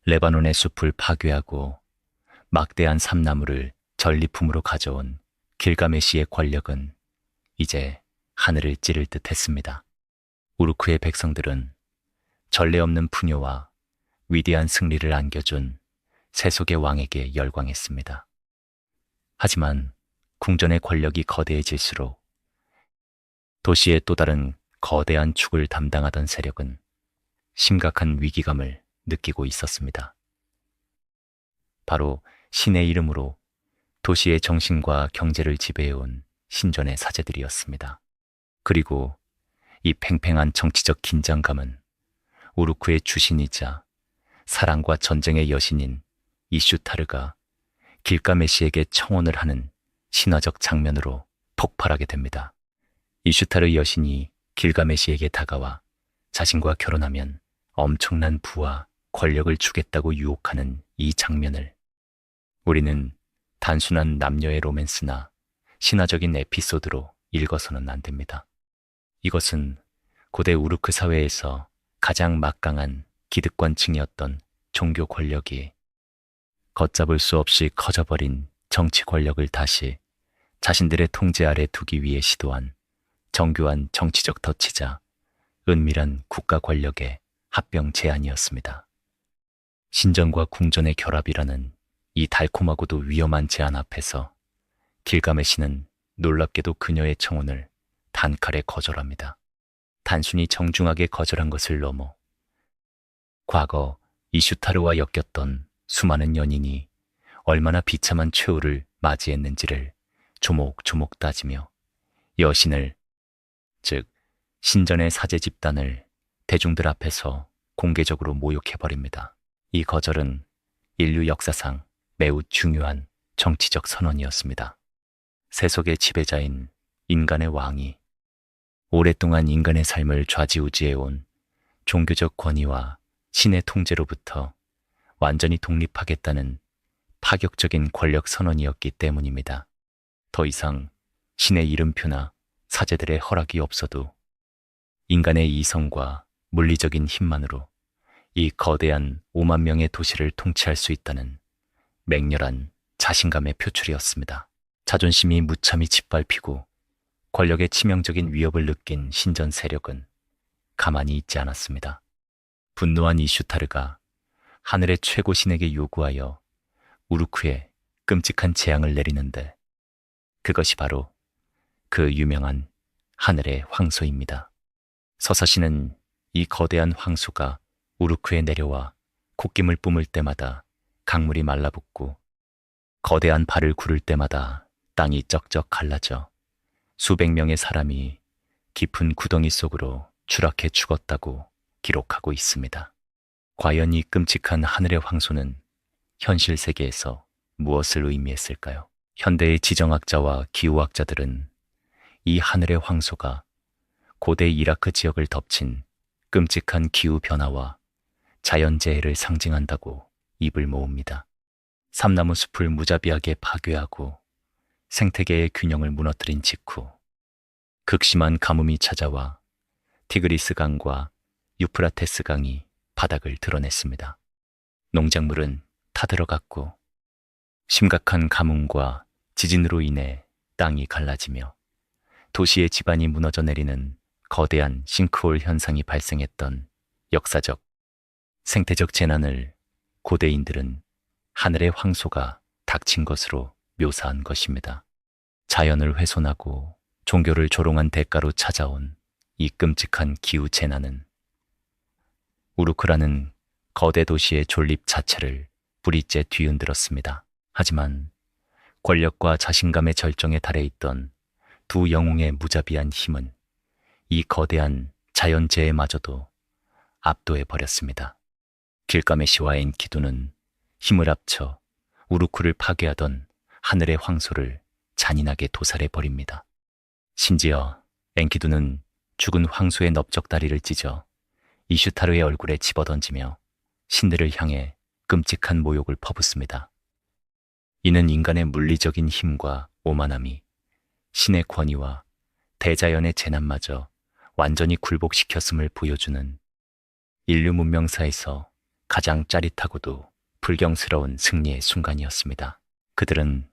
레바논의 숲을 파괴하고 막대한 삼나무를 전리품으로 가져온 길가메시의 권력은 이제 하늘을 찌를 듯 했습니다. 우르크의 백성들은 전례 없는 풍요와 위대한 승리를 안겨준 세속의 왕에게 열광했습니다. 하지만 궁전의 권력이 거대해질수록 도시의 또 다른 거대한 축을 담당하던 세력은 심각한 위기감을 느끼고 있었습니다. 바로 신의 이름으로 도시의 정신과 경제를 지배해온 신전의 사제들이었습니다. 그리고 이 팽팽한 정치적 긴장감은 우르크의 주신이자 사랑과 전쟁의 여신인 이슈타르가 길가메시에게 청혼을 하는 신화적 장면으로 폭발하게 됩니다. 이슈타르 여신이 길가메시에게 다가와 자신과 결혼하면 엄청난 부와 권력을 주겠다고 유혹하는 이 장면을 우리는 단순한 남녀의 로맨스나 신화적인 에피소드로 읽어서는 안 됩니다. 이것은 고대 우르크 사회에서 가장 막강한 기득권층이었던 종교 권력이 걷잡을 수 없이 커져버린 정치 권력을 다시 자신들의 통제 아래 두기 위해 시도한 정교한 정치적 덫이자 은밀한 국가 권력의 합병 제안이었습니다. 신전과 궁전의 결합이라는 이 달콤하고도 위험한 제안 앞에서 길가메시는 놀랍게도 그녀의 청혼을 단칼에 거절합니다. 단순히 정중하게 거절한 것을 넘어 과거 이슈타르와 엮였던 수많은 연인이 얼마나 비참한 최후를 맞이했는지를 조목조목 따지며 여신을, 즉 신전의 사제 집단을 대중들 앞에서 공개적으로 모욕해버립니다. 이 거절은 인류 역사상 매우 중요한 정치적 선언이었습니다. 세속의 지배자인 인간의 왕이 오랫동안 인간의 삶을 좌지우지해온 종교적 권위와 신의 통제로부터 완전히 독립하겠다는 파격적인 권력 선언이었기 때문입니다. 더 이상 신의 이름표나 사제들의 허락이 없어도 인간의 이성과 물리적인 힘만으로 이 거대한 5만 명의 도시를 통치할 수 있다는 맹렬한 자신감의 표출이었습니다. 자존심이 무참히 짓밟히고 권력의 치명적인 위협을 느낀 신전 세력은 가만히 있지 않았습니다. 분노한 이슈타르가 하늘의 최고 신에게 요구하여 우루크에 끔찍한 재앙을 내리는데 그것이 바로 그 유명한 하늘의 황소입니다. 서사시는 이 거대한 황소가 우루크에 내려와 콧김을 뿜을 때마다 강물이 말라붙고 거대한 발을 구를 때마다 땅이 쩍쩍 갈라져 수백 명의 사람이 깊은 구덩이 속으로 추락해 죽었다고 기록하고 있습니다. 과연 이 끔찍한 하늘의 황소는 현실 세계에서 무엇을 의미했을까요? 현대의 지정학자와 기후학자들은 이 하늘의 황소가 고대 이라크 지역을 덮친 끔찍한 기후변화와 자연재해를 상징한다고 입을 모읍니다. 삼나무 숲을 무자비하게 파괴하고 생태계의 균형을 무너뜨린 직후 극심한 가뭄이 찾아와 티그리스 강과 유프라테스 강이 바닥을 드러냈습니다. 농작물은 타들어갔고 심각한 가뭄과 지진으로 인해 땅이 갈라지며 도시의 지반이 무너져 내리는 거대한 싱크홀 현상이 발생했던 역사적, 생태적 재난을 고대인들은 하늘의 황소가 닥친 것으로 묘사한 것입니다. 자연을 훼손하고 종교를 조롱한 대가로 찾아온 이 끔찍한 기후 재난은 우루크라는 거대 도시의 존립 자체를 뿌리째 뒤흔들었습니다. 하지만 권력과 자신감의 절정에 달해 있던 두 영웅의 무자비한 힘은 이 거대한 자연재해마저도 압도해버렸습니다. 길가메시와 엔키두는 힘을 합쳐 우루크를 파괴하던 하늘의 황소를 잔인하게 도살해버립니다. 심지어 엔키두는 죽은 황소의 넓적다리를 찢어 이슈타르의 얼굴에 집어던지며 신들을 향해 끔찍한 모욕을 퍼붓습니다. 이는 인간의 물리적인 힘과 오만함이 신의 권위와 대자연의 재난마저 완전히 굴복시켰음을 보여주는 인류 문명사에서 가장 짜릿하고도 불경스러운 승리의 순간이었습니다. 그들은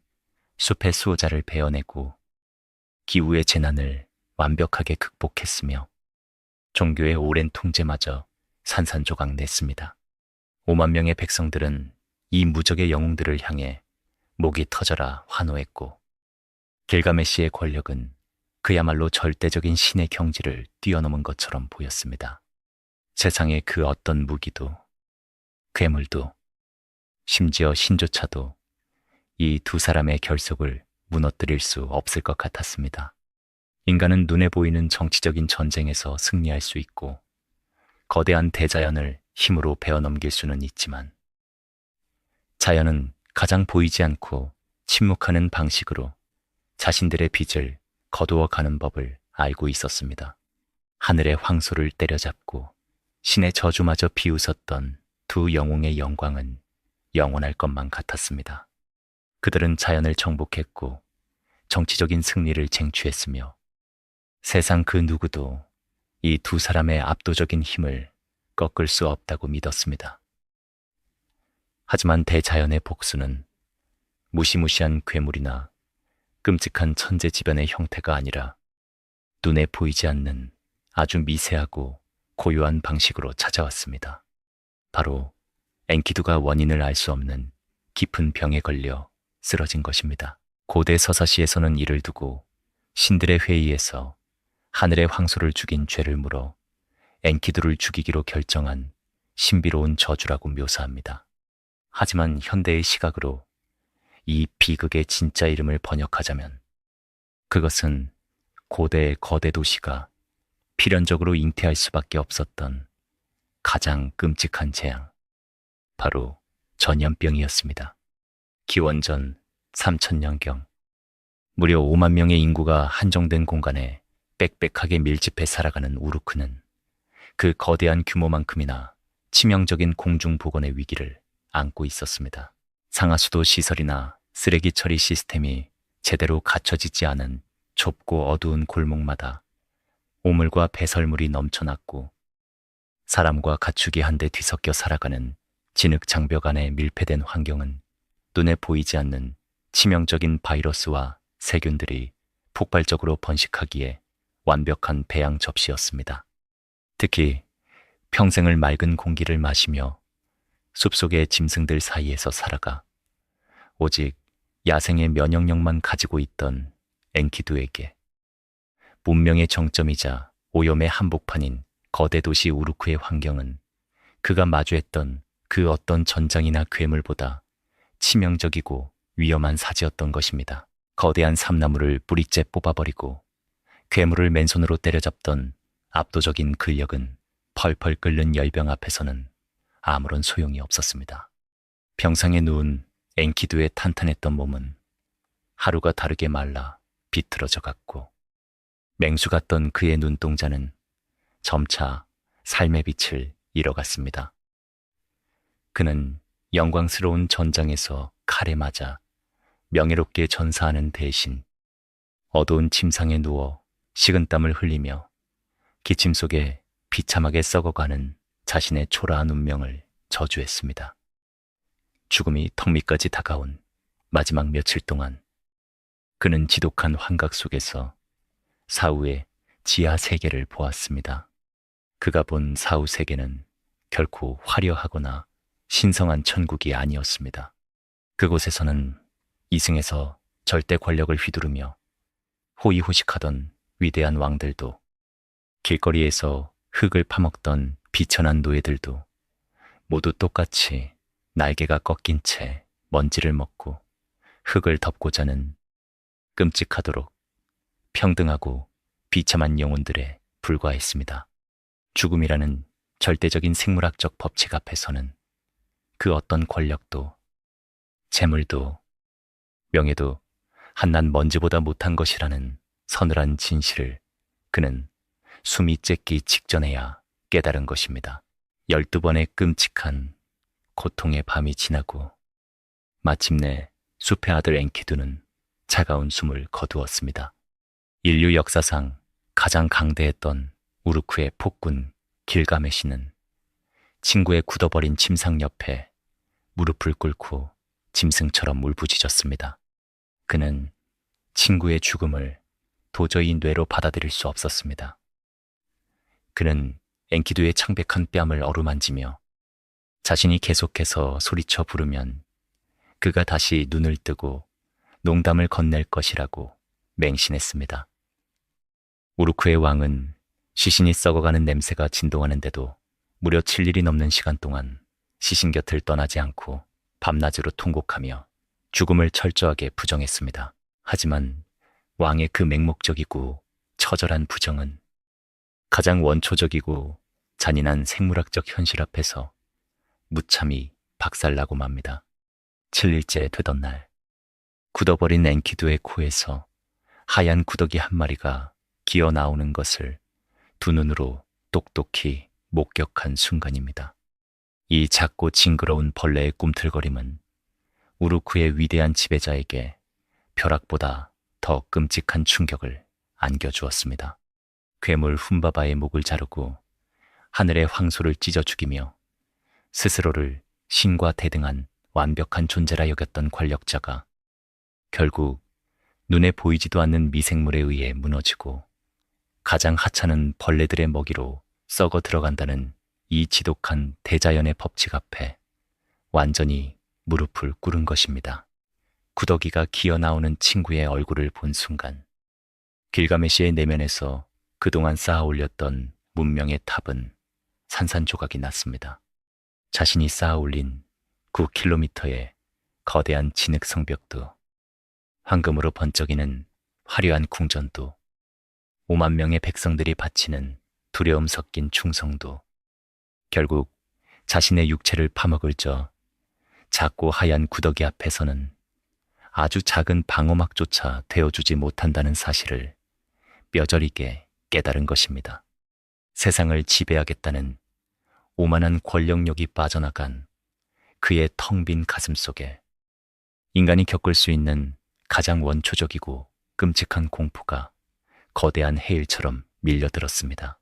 숲의 수호자를 베어내고 기후의 재난을 완벽하게 극복했으며 종교의 오랜 통제마저 산산조각 냈습니다. 5만 명의 백성들은 이 무적의 영웅들을 향해 목이 터져라 환호했고 길가메시의 권력은 그야말로 절대적인 신의 경지를 뛰어넘은 것처럼 보였습니다. 세상의 그 어떤 무기도, 괴물도, 심지어 신조차도 이 두 사람의 결속을 무너뜨릴 수 없을 것 같았습니다. 인간은 눈에 보이는 정치적인 전쟁에서 승리할 수 있고 거대한 대자연을 힘으로 베어넘길 수는 있지만 자연은 가장 보이지 않고 침묵하는 방식으로 자신들의 빚을 거두어 가는 법을 알고 있었습니다. 하늘의 황소를 때려잡고 신의 저주마저 비웃었던 두 영웅의 영광은 영원할 것만 같았습니다. 그들은 자연을 정복했고 정치적인 승리를 쟁취했으며 세상 그 누구도 이 두 사람의 압도적인 힘을 꺾을 수 없다고 믿었습니다. 하지만 대자연의 복수는 무시무시한 괴물이나 끔찍한 천재지변의 형태가 아니라 눈에 보이지 않는 아주 미세하고 고요한 방식으로 찾아왔습니다. 바로 엔키두가 원인을 알 수 없는 깊은 병에 걸려 쓰러진 것입니다. 고대 서사시에서는 이를 두고 신들의 회의에서 하늘의 황소를 죽인 죄를 물어 엔키두를 죽이기로 결정한 신비로운 저주라고 묘사합니다. 하지만 현대의 시각으로 이 비극의 진짜 이름을 번역하자면 그것은 고대의 거대 도시가 필연적으로 잉태할 수밖에 없었던 가장 끔찍한 재앙, 바로 전염병이었습니다. 기원전 3000년경, 무려 5만 명의 인구가 한정된 공간에 빽빽하게 밀집해 살아가는 우루크는 그 거대한 규모만큼이나 치명적인 공중보건의 위기를 안고 있었습니다. 상하수도 시설이나 쓰레기 처리 시스템이 제대로 갖춰지지 않은 좁고 어두운 골목마다 오물과 배설물이 넘쳐났고, 사람과 가축이 한데 뒤섞여 살아가는 진흙 장벽 안에 밀폐된 환경은 눈에 보이지 않는 치명적인 바이러스와 세균들이 폭발적으로 번식하기에 완벽한 배양 접시였습니다. 특히 평생을 맑은 공기를 마시며 숲속의 짐승들 사이에서 살아가 오직 야생의 면역력만 가지고 있던 엔키두에게 문명의 정점이자 오염의 한복판인 거대 도시 우루크의 환경은 그가 마주했던 그 어떤 전장이나 괴물보다 치명적이고 위험한 사지였던 것입니다. 거대한 삼나무를 뿌리째 뽑아버리고 괴물을 맨손으로 때려잡던 압도적인 근력은 펄펄 끓는 열병 앞에서는 아무런 소용이 없었습니다. 병상에 누운 엔키두의 탄탄했던 몸은 하루가 다르게 말라 비틀어져 갔고, 맹수 같던 그의 눈동자는 점차 삶의 빛을 잃어갔습니다. 그는 영광스러운 전장에서 칼에 맞아 명예롭게 전사하는 대신 어두운 침상에 누워 식은땀을 흘리며 기침 속에 비참하게 썩어가는 자신의 초라한 운명을 저주했습니다. 죽음이 턱 밑까지 다가온 마지막 며칠 동안 그는 지독한 환각 속에서 사후의 지하 세계를 보았습니다. 그가 본 사후 세계는 결코 화려하거나 신성한 천국이 아니었습니다. 그곳에서는 이승에서 절대 권력을 휘두르며 호의호식하던 위대한 왕들도, 길거리에서 흙을 파먹던 비천한 노예들도 모두 똑같이 날개가 꺾인 채 먼지를 먹고 흙을 덮고 자는 끔찍하도록 평등하고 비참한 영혼들에 불과했습니다. 죽음이라는 절대적인 생물학적 법칙 앞에서는 그 어떤 권력도, 재물도, 명예도 한낱 먼지보다 못한 것이라는 서늘한 진실을 그는 숨이 째기 직전에야 깨달은 것입니다. 12번의 끔찍한 고통의 밤이 지나고 마침내 숲의 아들 엔키두는 차가운 숨을 거두었습니다. 인류 역사상 가장 강대했던 우루크의 폭군 길가메시는 친구의 굳어버린 침상 옆에 무릎을 꿇고 짐승처럼 울부짖었습니다. 그는 친구의 죽음을 도저히 뇌로 받아들일 수 없었습니다. 그는 엔키두의 창백한 뺨을 어루만지며 자신이 계속해서 소리쳐 부르면 그가 다시 눈을 뜨고 농담을 건넬 것이라고 맹신했습니다. 우루크의 왕은 시신이 썩어가는 냄새가 진동하는데도 무려 7일이 넘는 시간 동안 시신 곁을 떠나지 않고 밤낮으로 통곡하며 죽음을 철저하게 부정했습니다. 하지만 왕의 그 맹목적이고 처절한 부정은 가장 원초적이고 잔인한 생물학적 현실 앞에서 무참히 박살나고 맙니다. 7일째 되던 날, 굳어버린 엔키두의 코에서 하얀 구더기 한 마리가 기어 나오는 것을 두 눈으로 똑똑히 목격한 순간입니다. 이 작고 징그러운 벌레의 꿈틀거림은 우루크의 위대한 지배자에게 벼락보다 더 끔찍한 충격을 안겨주었습니다. 괴물 훔바바의 목을 자르고 하늘의 황소를 찢어 죽이며 스스로를 신과 대등한 완벽한 존재라 여겼던 권력자가 결국 눈에 보이지도 않는 미생물에 의해 무너지고 가장 하찮은 벌레들의 먹이로 썩어 들어간다는 이 지독한 대자연의 법칙 앞에 완전히 무릎을 꿇은 것입니다. 구더기가 기어 나오는 친구의 얼굴을 본 순간 길가메시의 내면에서 그동안 쌓아 올렸던 문명의 탑은 산산조각이 났습니다. 자신이 쌓아 올린 9km의 거대한 진흙 성벽도, 황금으로 번쩍이는 화려한 궁전도, 5만 명의 백성들이 바치는 두려움 섞인 충성도. 결국 자신의 육체를 파먹을 저 작고 하얀 구더기 앞에서는 아주 작은 방어막조차 되어주지 못한다는 사실을 뼈저리게 깨달은 것입니다. 세상을 지배하겠다는 오만한 권력욕이 빠져나간 그의 텅 빈 가슴 속에 인간이 겪을 수 있는 가장 원초적이고 끔찍한 공포가 거대한 해일처럼 밀려들었습니다.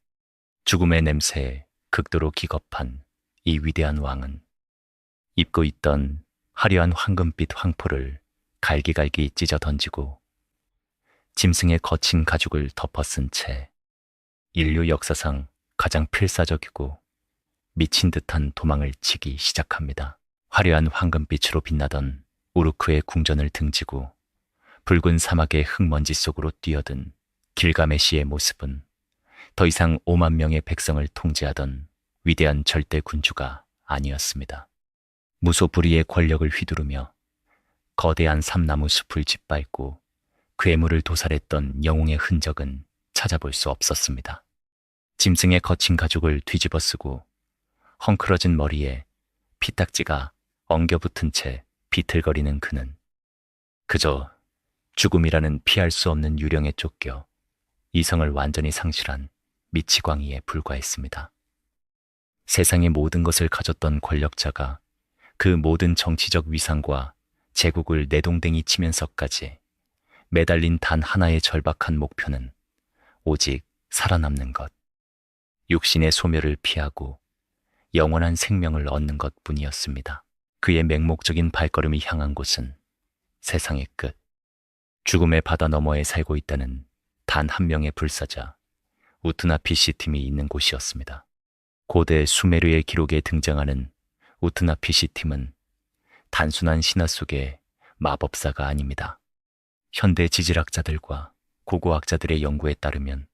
죽음의 냄새에 극도로 기겁한 이 위대한 왕은 입고 있던 화려한 황금빛 황포를 갈기갈기 찢어 던지고 짐승의 거친 가죽을 덮어쓴 채 인류 역사상 가장 필사적이고 미친 듯한 도망을 치기 시작합니다. 화려한 황금빛으로 빛나던 우르크의 궁전을 등지고 붉은 사막의 흙먼지 속으로 뛰어든 길가메시의 모습은 더 이상 5만 명의 백성을 통제하던 위대한 절대 군주가 아니었습니다. 무소불위의 권력을 휘두르며 거대한 삼나무 숲을 짓밟고 괴물을 도살했던 영웅의 흔적은 찾아볼 수 없었습니다. 짐승의 거친 가죽을 뒤집어 쓰고 헝클어진 머리에 피딱지가 엉겨붙은 채 비틀거리는 그는 그저 죽음이라는 피할 수 없는 유령에 쫓겨 이성을 완전히 상실한 미치광이에 불과했습니다. 세상의 모든 것을 가졌던 권력자가 그 모든 정치적 위상과 제국을 내동댕이 치면서까지 매달린 단 하나의 절박한 목표는 오직 살아남는 것, 육신의 소멸을 피하고 영원한 생명을 얻는 것뿐이었습니다. 그의 맹목적인 발걸음이 향한 곳은 세상의 끝, 죽음의 바다 너머에 살고 있다는 단 한 명의 불사자 우트나피시팀이 있는 곳이었습니다. 고대 수메르의 기록에 등장하는 우트나피시팀은 단순한 신화 속의 마법사가 아닙니다. 현대 지질학자들과 고고학자들의 연구에 따르면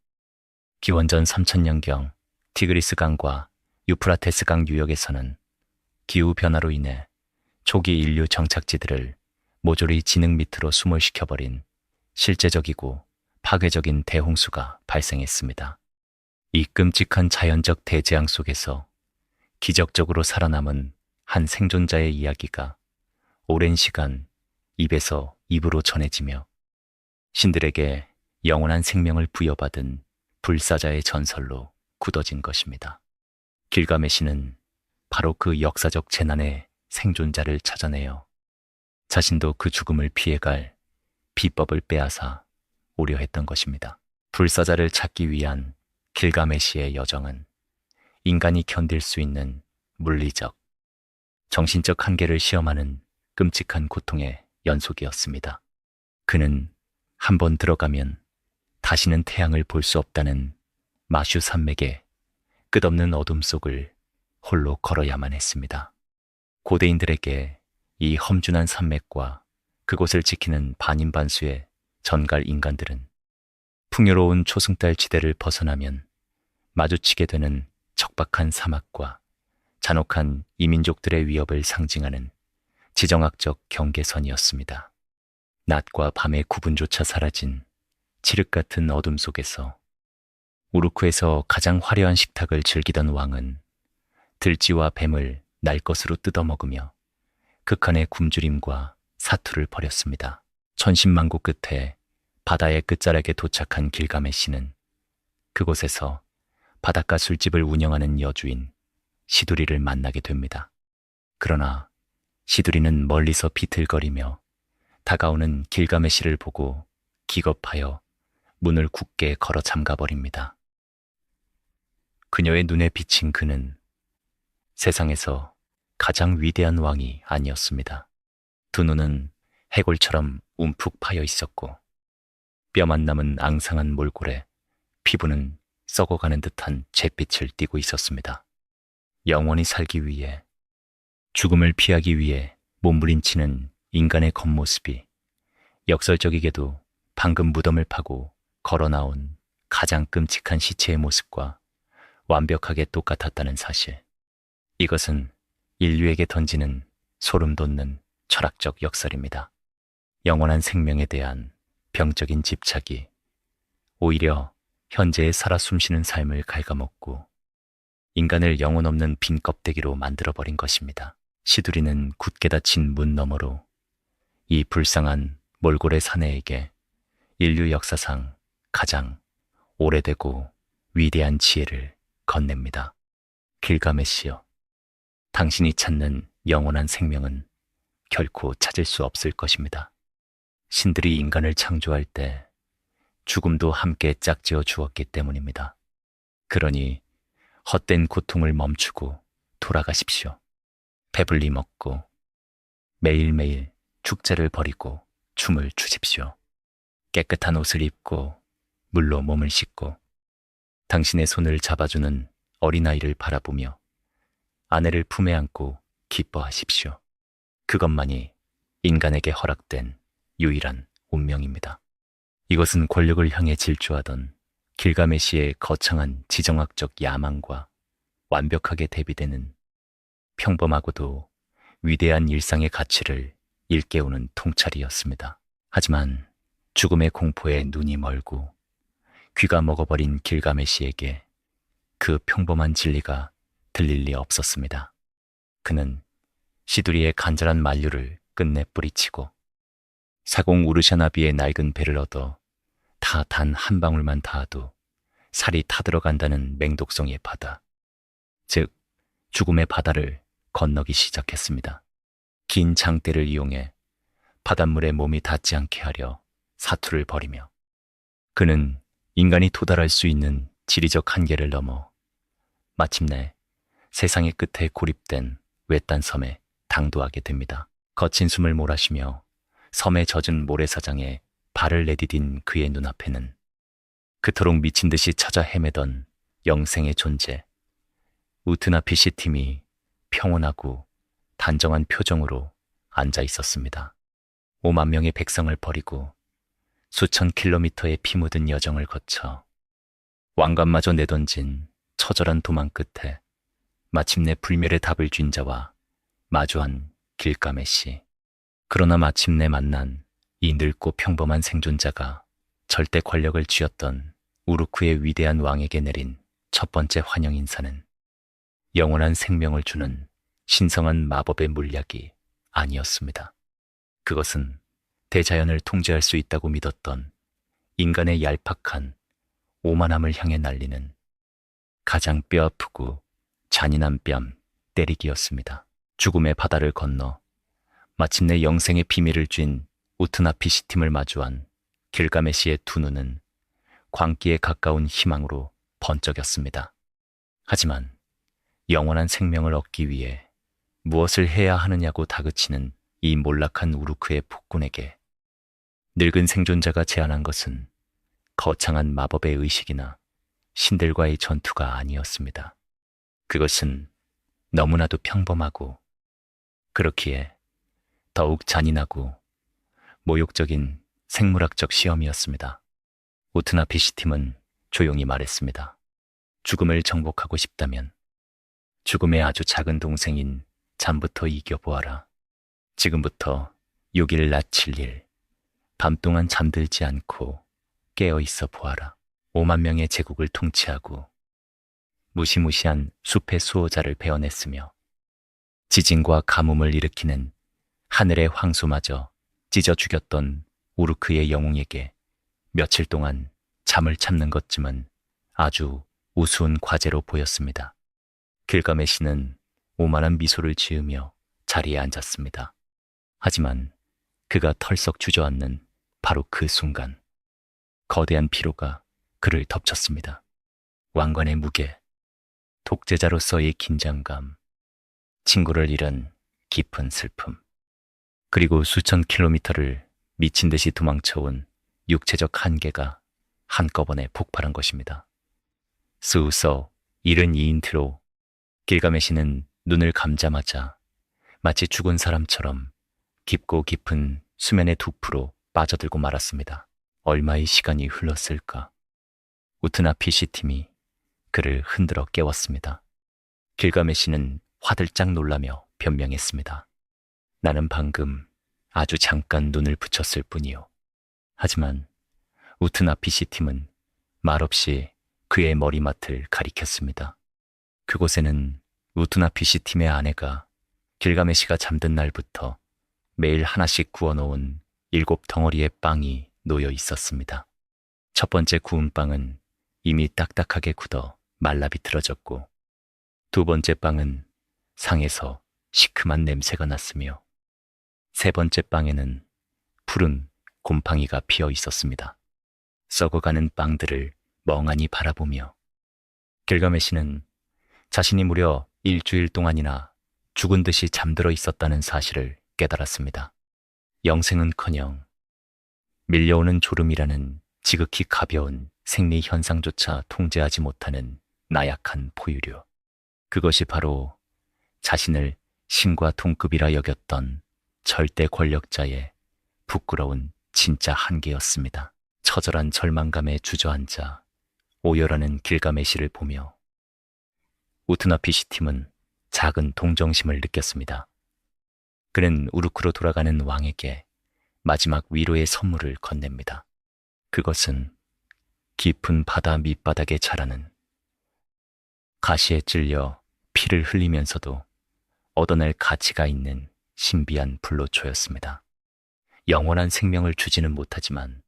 기원전 3000년경 티그리스강과 유프라테스강 유역에서는 기후변화로 인해 초기 인류 정착지들을 모조리 진흙 밑으로 수몰시켜버린 실제적이고 파괴적인 대홍수가 발생했습니다. 이 끔찍한 자연적 대재앙 속에서 기적적으로 살아남은 한 생존자의 이야기가 오랜 시간 입에서 입으로 전해지며 신들에게 영원한 생명을 부여받은 불사자의 전설로 굳어진 것입니다. 길가메시는 바로 그 역사적 재난의 생존자를 찾아내어 자신도 그 죽음을 피해갈 비법을 빼앗아 오려 했던 것입니다. 불사자를 찾기 위한 길가메시의 여정은 인간이 견딜 수 있는 물리적, 정신적 한계를 시험하는 끔찍한 고통의 연속이었습니다. 그는 한 번 들어가면 다시는 태양을 볼 수 없다는 마슈 산맥의 끝없는 어둠 속을 홀로 걸어야만 했습니다. 고대인들에게 이 험준한 산맥과 그곳을 지키는 반인반수의 전갈 인간들은 풍요로운 초승달 지대를 벗어나면 마주치게 되는 척박한 사막과 잔혹한 이민족들의 위협을 상징하는 지정학적 경계선이었습니다. 낮과 밤의 구분조차 사라진 칠흑 같은 어둠 속에서 우르크에서 가장 화려한 식탁을 즐기던 왕은 들쥐와 뱀을 날 것으로 뜯어먹으며 극한의 굶주림과 사투를 벌였습니다. 천신만고 끝에 바다의 끝자락에 도착한 길가메시는 그곳에서 바닷가 술집을 운영하는 여주인 시두리를 만나게 됩니다. 그러나 시두리는 멀리서 비틀거리며 다가오는 길가메시를 보고 기겁하여 문을 굳게 걸어 잠가버립니다. 그녀의 눈에 비친 그는 세상에서 가장 위대한 왕이 아니었습니다. 두 눈은 해골처럼 움푹 파여 있었고 뼈만 남은 앙상한 몰골에 피부는 썩어가는 듯한 잿빛을 띠고 있었습니다. 영원히 살기 위해, 죽음을 피하기 위해 몸부림치는 인간의 겉모습이 역설적이게도 방금 무덤을 파고 걸어 나온 가장 끔찍한 시체의 모습과 완벽하게 똑같았다는 사실. 이것은 인류에게 던지는 소름 돋는 철학적 역설입니다. 영원한 생명에 대한 병적인 집착이 오히려 현재에 살아 숨쉬는 삶을 갉아먹고 인간을 영혼 없는 빈 껍데기로 만들어버린 것입니다. 시두리는 굳게 닫힌 문 너머로 이 불쌍한 몰골의 사내에게 인류 역사상 가장 오래되고 위대한 지혜를 건넵니다. 길가메시여, 당신이 찾는 영원한 생명은 결코 찾을 수 없을 것입니다. 신들이 인간을 창조할 때 죽음도 함께 짝지어 주었기 때문입니다. 그러니 헛된 고통을 멈추고 돌아가십시오. 배불리 먹고 매일매일 축제를 벌이고 춤을 추십시오. 깨끗한 옷을 입고 물로 몸을 씻고 당신의 손을 잡아주는 어린아이를 바라보며 아내를 품에 안고 기뻐하십시오. 그것만이 인간에게 허락된 유일한 운명입니다. 이것은 권력을 향해 질주하던 길가메시의 거창한 지정학적 야망과 완벽하게 대비되는 평범하고도 위대한 일상의 가치를 일깨우는 통찰이었습니다. 하지만 죽음의 공포에 눈이 멀고 귀가 먹어버린 길가메시에게 그 평범한 진리가 들릴 리 없었습니다. 그는 시두리의 간절한 만류를 끝내 뿌리치고 사공 우르샤나비의 낡은 배를 얻어 다 단 한 방울만 닿아도 살이 타들어간다는 맹독성의 바다, 즉 죽음의 바다를 건너기 시작했습니다. 긴 장대를 이용해 바닷물에 몸이 닿지 않게 하려 사투를 벌이며 그는 인간이 도달할 수 있는 지리적 한계를 넘어 마침내 세상의 끝에 고립된 외딴 섬에 당도하게 됩니다. 거친 숨을 몰아쉬며 섬에 젖은 모래사장에 발을 내디딘 그의 눈앞에는 그토록 미친 듯이 찾아 헤매던 영생의 존재, 우트나피시팀이 평온하고 단정한 표정으로 앉아 있었습니다. 5만 명의 백성을 버리고 수천 킬로미터의 피 묻은 여정을 거쳐 왕관마저 내던진 처절한 도망 끝에 마침내 불멸의 답을 쥔 자와 마주한 길가메시. 그러나 마침내 만난 이 늙고 평범한 생존자가 절대 권력을 쥐었던 우루크의 위대한 왕에게 내린 첫 번째 환영 인사는 영원한 생명을 주는 신성한 마법의 물약이 아니었습니다. 그것은 대자연을 통제할 수 있다고 믿었던 인간의 얄팍한 오만함을 향해 날리는 가장 뼈아프고 잔인한 뺨 때리기였습니다. 죽음의 바다를 건너 마침내 영생의 비밀을 쥔 우트나피시팀을 마주한 길가메시의 두 눈은 광기에 가까운 희망으로 번쩍였습니다. 하지만 영원한 생명을 얻기 위해 무엇을 해야 하느냐고 다그치는 이 몰락한 우루크의 폭군에게 늙은 생존자가 제안한 것은 거창한 마법의 의식이나 신들과의 전투가 아니었습니다. 그것은 너무나도 평범하고 그렇기에 더욱 잔인하고 모욕적인 생물학적 시험이었습니다. 우트나피시팀은 조용히 말했습니다. 죽음을 정복하고 싶다면 죽음의 아주 작은 동생인 잠부터 이겨보아라. 지금부터 6일 낮 7일 밤 동안 잠들지 않고 깨어있어 보아라. 5만 명의 제국을 통치하고 무시무시한 숲의 수호자를 베어냈으며 지진과 가뭄을 일으키는 하늘의 황소마저 찢어 죽였던 우루크의 영웅에게 며칠 동안 잠을 참는 것쯤은 아주 우스운 과제로 보였습니다. 길가메시는 오만한 미소를 지으며 자리에 앉았습니다. 하지만 그가 털썩 주저앉는 바로 그 순간 거대한 피로가 그를 덮쳤습니다. 왕관의 무게, 독재자로서의 긴장감, 친구를 잃은 깊은 슬픔, 그리고 수천 킬로미터를 미친 듯이 도망쳐온 육체적 한계가 한꺼번에 폭발한 것입니다. 스우서 72인트로 길가메시는 눈을 감자마자 마치 죽은 사람처럼 깊고 깊은 수면의 두프로 빠져들고 말았습니다. 얼마의 시간이 흘렀을까? 우트나피시팀이 그를 흔들어 깨웠습니다. 길가메시는 화들짝 놀라며 변명했습니다. 나는 방금 아주 잠깐 눈을 붙였을 뿐이요. 하지만 우트나피시팀은 말없이 그의 머리맡을 가리켰습니다. 그곳에는 우투나피시 팀의 아내가 길가메시가 잠든 날부터 매일 하나씩 구워놓은 7덩어리의 빵이 놓여 있었습니다. 첫 번째 구운 빵은 이미 딱딱하게 굳어 말라 비틀어졌고, 두 번째 빵은 상에서 시큼한 냄새가 났으며, 세 번째 빵에는 푸른 곰팡이가 피어 있었습니다. 썩어가는 빵들을 멍하니 바라보며 길가메시는 자신이 무려 일주일 동안이나 죽은 듯이 잠들어 있었다는 사실을 깨달았습니다. 영생은커녕 밀려오는 졸음이라는 지극히 가벼운 생리 현상조차 통제하지 못하는 나약한 포유류. 그것이 바로 자신을 신과 동급이라 여겼던 절대 권력자의 부끄러운 진짜 한계였습니다. 처절한 절망감에 주저앉아 오열하는 길가메시를 보며 우투나피시 팀은 작은 동정심을 느꼈습니다. 그는 우르크로 돌아가는 왕에게 마지막 위로의 선물을 건넵니다. 그것은 깊은 바다 밑바닥에 자라는 가시에 찔려 피를 흘리면서도 얻어낼 가치가 있는 신비한 불로초였습니다. 영원한 생명을 주지는 못하지만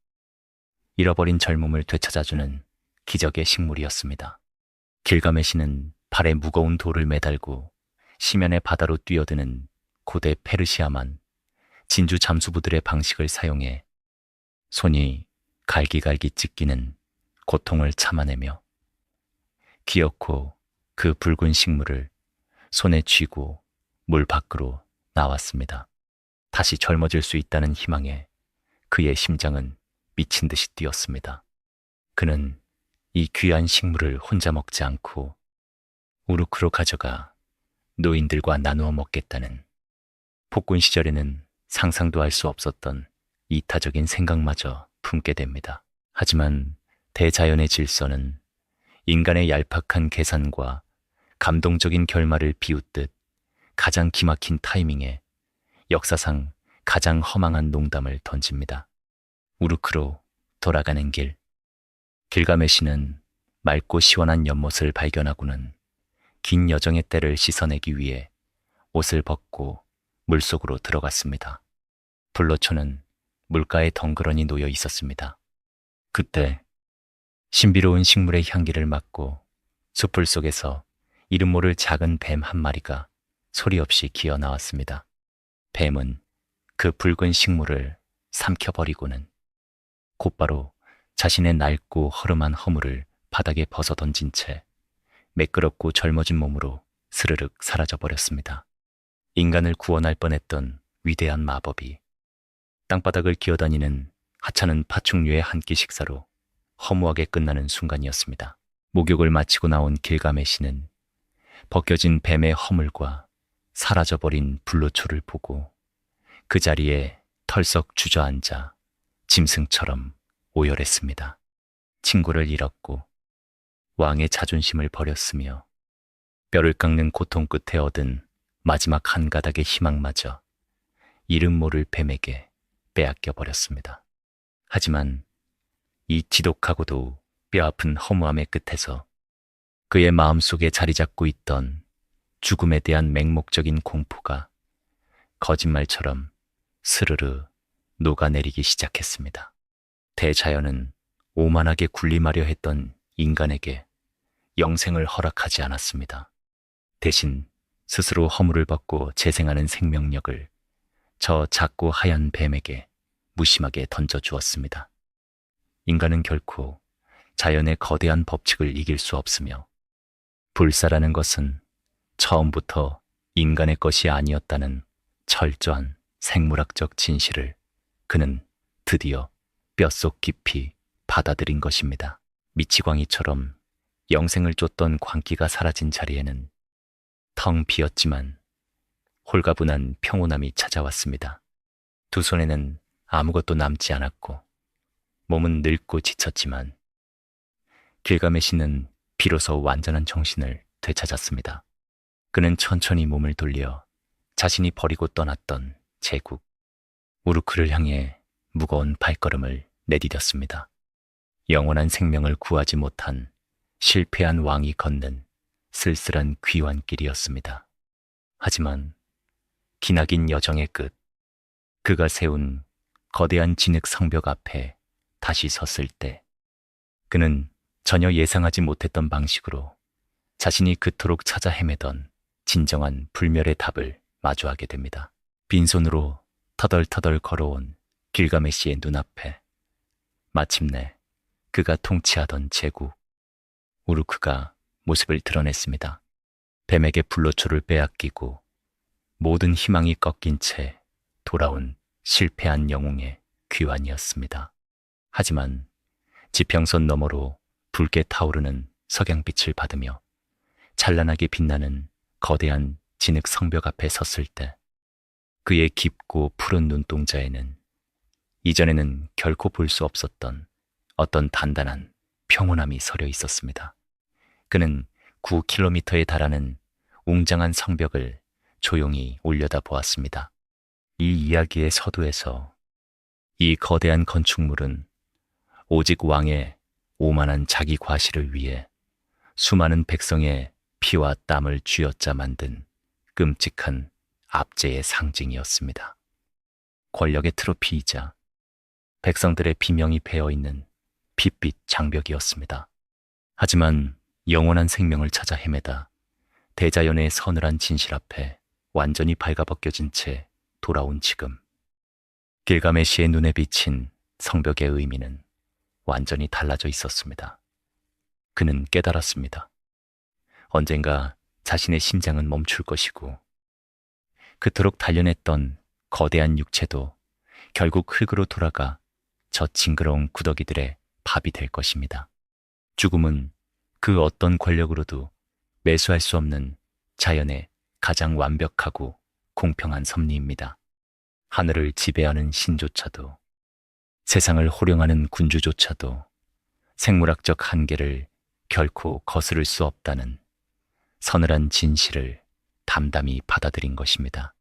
잃어버린 젊음을 되찾아주는 기적의 식물이었습니다. 길가메시는 발에 무거운 돌을 매달고 시면의 바다로 뛰어드는 고대 페르시아만 진주 잠수부들의 방식을 사용해 손이 갈기갈기 찢기는 고통을 참아내며 기어코 그 붉은 식물을 손에 쥐고 물 밖으로 나왔습니다. 다시 젊어질 수 있다는 희망에 그의 심장은 미친 듯이 뛰었습니다. 그는 이 귀한 식물을 혼자 먹지 않고 우르크로 가져가 노인들과 나누어 먹겠다는 폭군 시절에는 상상도 할 수 없었던 이타적인 생각마저 품게 됩니다. 하지만 대자연의 질서는 인간의 얄팍한 계산과 감동적인 결말을 비웃듯 가장 기막힌 타이밍에 역사상 가장 허망한 농담을 던집니다. 우르크로 돌아가는 길. 길가메시는 맑고 시원한 연못을 발견하고는 긴 여정의 때를 씻어내기 위해 옷을 벗고 물속으로 들어갔습니다. 불로초는 물가에 덩그러니 놓여 있었습니다. 그때 신비로운 식물의 향기를 맡고 숲풀 속에서 이름 모를 작은 뱀 한 마리가 소리 없이 기어 나왔습니다. 뱀은 그 붉은 식물을 삼켜버리고는 곧바로 자신의 낡고 허름한 허물을 바닥에 벗어던진 채 매끄럽고 젊어진 몸으로 스르륵 사라져버렸습니다. 인간을 구원할 뻔했던 위대한 마법이 땅바닥을 기어다니는 하찮은 파충류의 한 끼 식사로 허무하게 끝나는 순간이었습니다. 목욕을 마치고 나온 길가메시는 벗겨진 뱀의 허물과 사라져버린 불로초를 보고 그 자리에 털썩 주저앉아 짐승처럼 오열했습니다. 친구를 잃었고 왕의 자존심을 버렸으며 뼈를 깎는 고통 끝에 얻은 마지막 한 가닥의 희망마저 이름 모를 뱀에게 빼앗겨 버렸습니다. 하지만 이 지독하고도 뼈아픈 허무함의 끝에서 그의 마음속에 자리 잡고 있던 죽음에 대한 맹목적인 공포가 거짓말처럼 스르르 녹아내리기 시작했습니다. 대자연은 오만하게 군림하려 했던 인간에게 영생을 허락하지 않았습니다. 대신 스스로 허물을 벗고 재생하는 생명력을 저 작고 하얀 뱀에게 무심하게 던져주었습니다. 인간은 결코 자연의 거대한 법칙을 이길 수 없으며 불사라는 것은 처음부터 인간의 것이 아니었다는 철저한 생물학적 진실을 그는 드디어 뼛속 깊이 받아들인 것입니다. 미치광이처럼 영생을 쫓던 광기가 사라진 자리에는 텅 비었지만 홀가분한 평온함이 찾아왔습니다. 두 손에는 아무것도 남지 않았고 몸은 늙고 지쳤지만 길가메시는 비로소 완전한 정신을 되찾았습니다. 그는 천천히 몸을 돌려 자신이 버리고 떠났던 제국 우르크를 향해 무거운 발걸음을 내디뎠습니다. 영원한 생명을 구하지 못한 실패한 왕이 걷는 쓸쓸한 귀환길이었습니다. 하지만 기나긴 여정의 끝, 그가 세운 거대한 진흙 성벽 앞에 다시 섰을 때 그는 전혀 예상하지 못했던 방식으로 자신이 그토록 찾아 헤매던 진정한 불멸의 답을 마주하게 됩니다. 빈손으로 터덜터덜 걸어온 길가메시의 눈앞에 마침내 그가 통치하던 제국 우루크가 모습을 드러냈습니다. 뱀에게 불로초를 빼앗기고 모든 희망이 꺾인 채 돌아온 실패한 영웅의 귀환이었습니다. 하지만 지평선 너머로 붉게 타오르는 석양빛을 받으며 찬란하게 빛나는 거대한 진흙 성벽 앞에 섰을 때 그의 깊고 푸른 눈동자에는 이전에는 결코 볼 수 없었던 어떤 단단한 평온함이 서려 있었습니다. 그는 9km에 달하는 웅장한 성벽을 조용히 올려다 보았습니다. 이 이야기의 서두에서 이 거대한 건축물은 오직 왕의 오만한 자기 과시를 위해 수많은 백성의 피와 땀을 쥐어짜 만든 끔찍한 압제의 상징이었습니다. 권력의 트로피이자 백성들의 비명이 배어있는 핏빛 장벽이었습니다. 하지만 영원한 생명을 찾아 헤매다 대자연의 서늘한 진실 앞에 완전히 발가벗겨진 채 돌아온 지금, 길가메시의 눈에 비친 성벽의 의미는 완전히 달라져 있었습니다. 그는 깨달았습니다. 언젠가 자신의 심장은 멈출 것이고 그토록 단련했던 거대한 육체도 결국 흙으로 돌아가 저 징그러운 구더기들의 밥이 될 것입니다. 죽음은 그 어떤 권력으로도 매수할 수 없는 자연의 가장 완벽하고 공평한 섭리입니다. 하늘을 지배하는 신조차도, 세상을 호령하는 군주조차도 생물학적 한계를 결코 거스를 수 없다는 서늘한 진실을 담담히 받아들인 것입니다.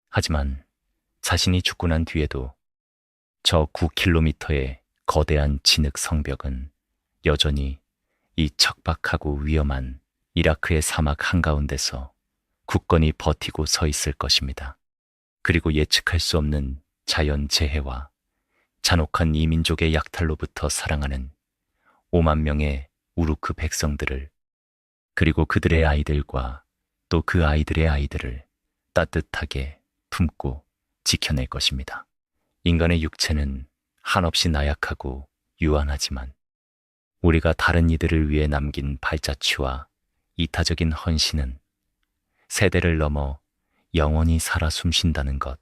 하지만 자신이 죽고 난 뒤에도 저 9km의 거대한 진흙 성벽은 여전히 이 척박하고 위험한 이라크의 사막 한가운데서 굳건히 버티고 서 있을 것입니다. 그리고 예측할 수 없는 자연 재해와 잔혹한 이민족의 약탈로부터 사랑하는 5만 명의 우루크 백성들을, 그리고 그들의 아이들과 또 그 아이들의 아이들을 따뜻하게 품고 지켜낼 것입니다. 인간의 육체는 한없이 나약하고 유한하지만 우리가 다른 이들을 위해 남긴 발자취와 이타적인 헌신은 세대를 넘어 영원히 살아 숨쉰다는 것.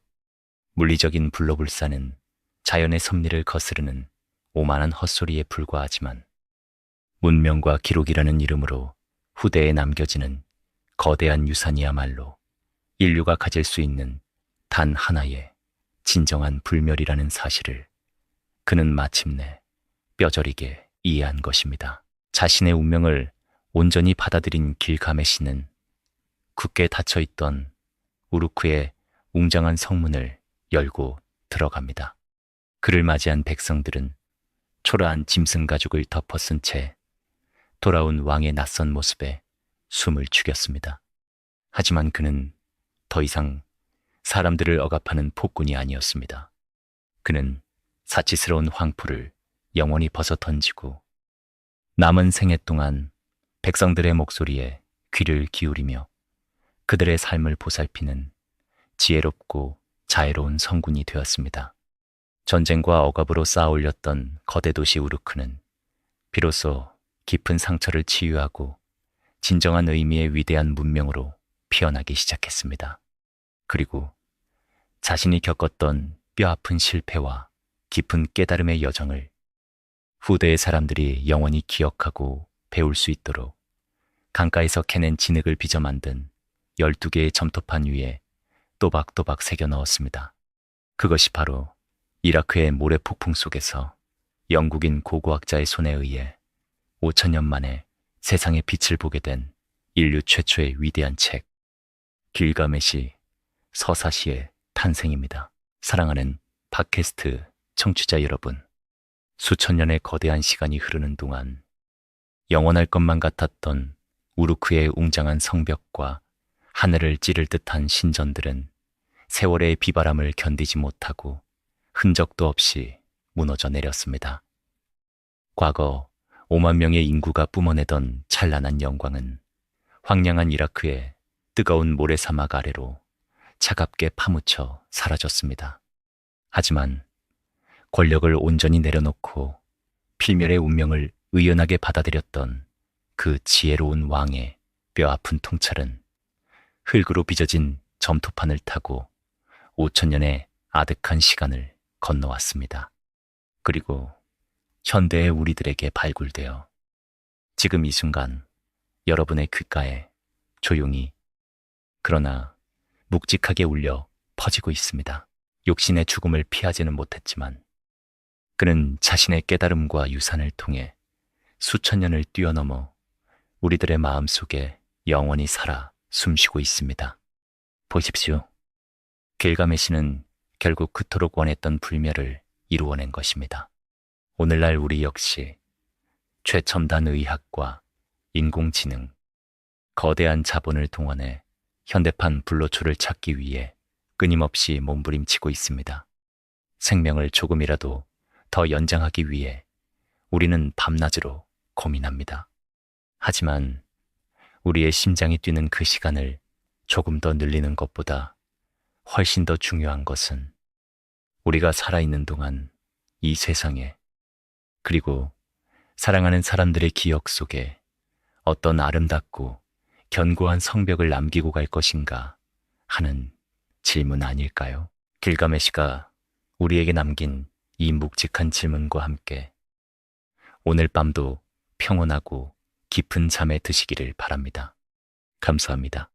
물리적인 불로불사는 자연의 섭리를 거스르는 오만한 헛소리에 불과하지만 문명과 기록이라는 이름으로 후대에 남겨지는 거대한 유산이야말로 인류가 가질 수 있는 단 하나의 진정한 불멸이라는 사실을 그는 마침내 뼈저리게 이해한 것입니다. 자신의 운명을 온전히 받아들인 길가메시는 굳게 닫혀있던 우루크의 웅장한 성문을 열고 들어갑니다. 그를 맞이한 백성들은 초라한 짐승 가죽을 덮어쓴 채 돌아온 왕의 낯선 모습에 숨을 죽였습니다. 하지만 그는 더 이상 사람들을 억압하는 폭군이 아니었습니다. 그는 사치스러운 황포를 영원히 벗어 던지고 남은 생애 동안 백성들의 목소리에 귀를 기울이며 그들의 삶을 보살피는 지혜롭고 자애로운 성군이 되었습니다. 전쟁과 억압으로 쌓아 올렸던 거대 도시 우루크는 비로소 깊은 상처를 치유하고 진정한 의미의 위대한 문명으로 피어나기 시작했습니다. 그리고 자신이 겪었던 뼈아픈 실패와 깊은 깨달음의 여정을 후대의 사람들이 영원히 기억하고 배울 수 있도록 강가에서 캐낸 진흙을 빚어 만든 12개의 점토판 위에 또박또박 새겨 넣었습니다. 그것이 바로 이라크의 모래폭풍 속에서 영국인 고고학자의 손에 의해 5천년 만에 세상의 빛을 보게 된 인류 최초의 위대한 책, 길가메시 서사시의 탄생입니다. 사랑하는 팟캐스트 청취자 여러분, 수천 년의 거대한 시간이 흐르는 동안 영원할 것만 같았던 우루크의 웅장한 성벽과 하늘을 찌를 듯한 신전들은 세월의 비바람을 견디지 못하고 흔적도 없이 무너져 내렸습니다. 과거 5만 명의 인구가 뿜어내던 찬란한 영광은 황량한 이라크의 뜨거운 모래사막 아래로 차갑게 파묻혀 사라졌습니다. 하지만 권력을 온전히 내려놓고 필멸의 운명을 의연하게 받아들였던 그 지혜로운 왕의 뼈아픈 통찰은 흙으로 빚어진 점토판을 타고 5천 년의 아득한 시간을 건너왔습니다. 그리고 현대의 우리들에게 발굴되어 지금 이 순간 여러분의 귓가에 조용히 그러나 묵직하게 울려 퍼지고 있습니다. 욕심의 죽음을 피하지는 못했지만 그는 자신의 깨달음과 유산을 통해 수천 년을 뛰어넘어 우리들의 마음 속에 영원히 살아 숨쉬고 있습니다. 보십시오. 길가메시는 결국 그토록 원했던 불멸을 이루어낸 것입니다. 오늘날 우리 역시 최첨단 의학과 인공지능, 거대한 자본을 동원해 현대판 불로초를 찾기 위해 끊임없이 몸부림치고 있습니다. 생명을 조금이라도 더 연장하기 위해 우리는 밤낮으로 고민합니다. 하지만 우리의 심장이 뛰는 그 시간을 조금 더 늘리는 것보다 훨씬 더 중요한 것은 우리가 살아있는 동안 이 세상에 그리고 사랑하는 사람들의 기억 속에 어떤 아름답고 견고한 성벽을 남기고 갈 것인가 하는 질문 아닐까요? 길가메시가 우리에게 남긴 이 묵직한 질문과 함께 오늘 밤도 평온하고 깊은 잠에 드시기를 바랍니다. 감사합니다.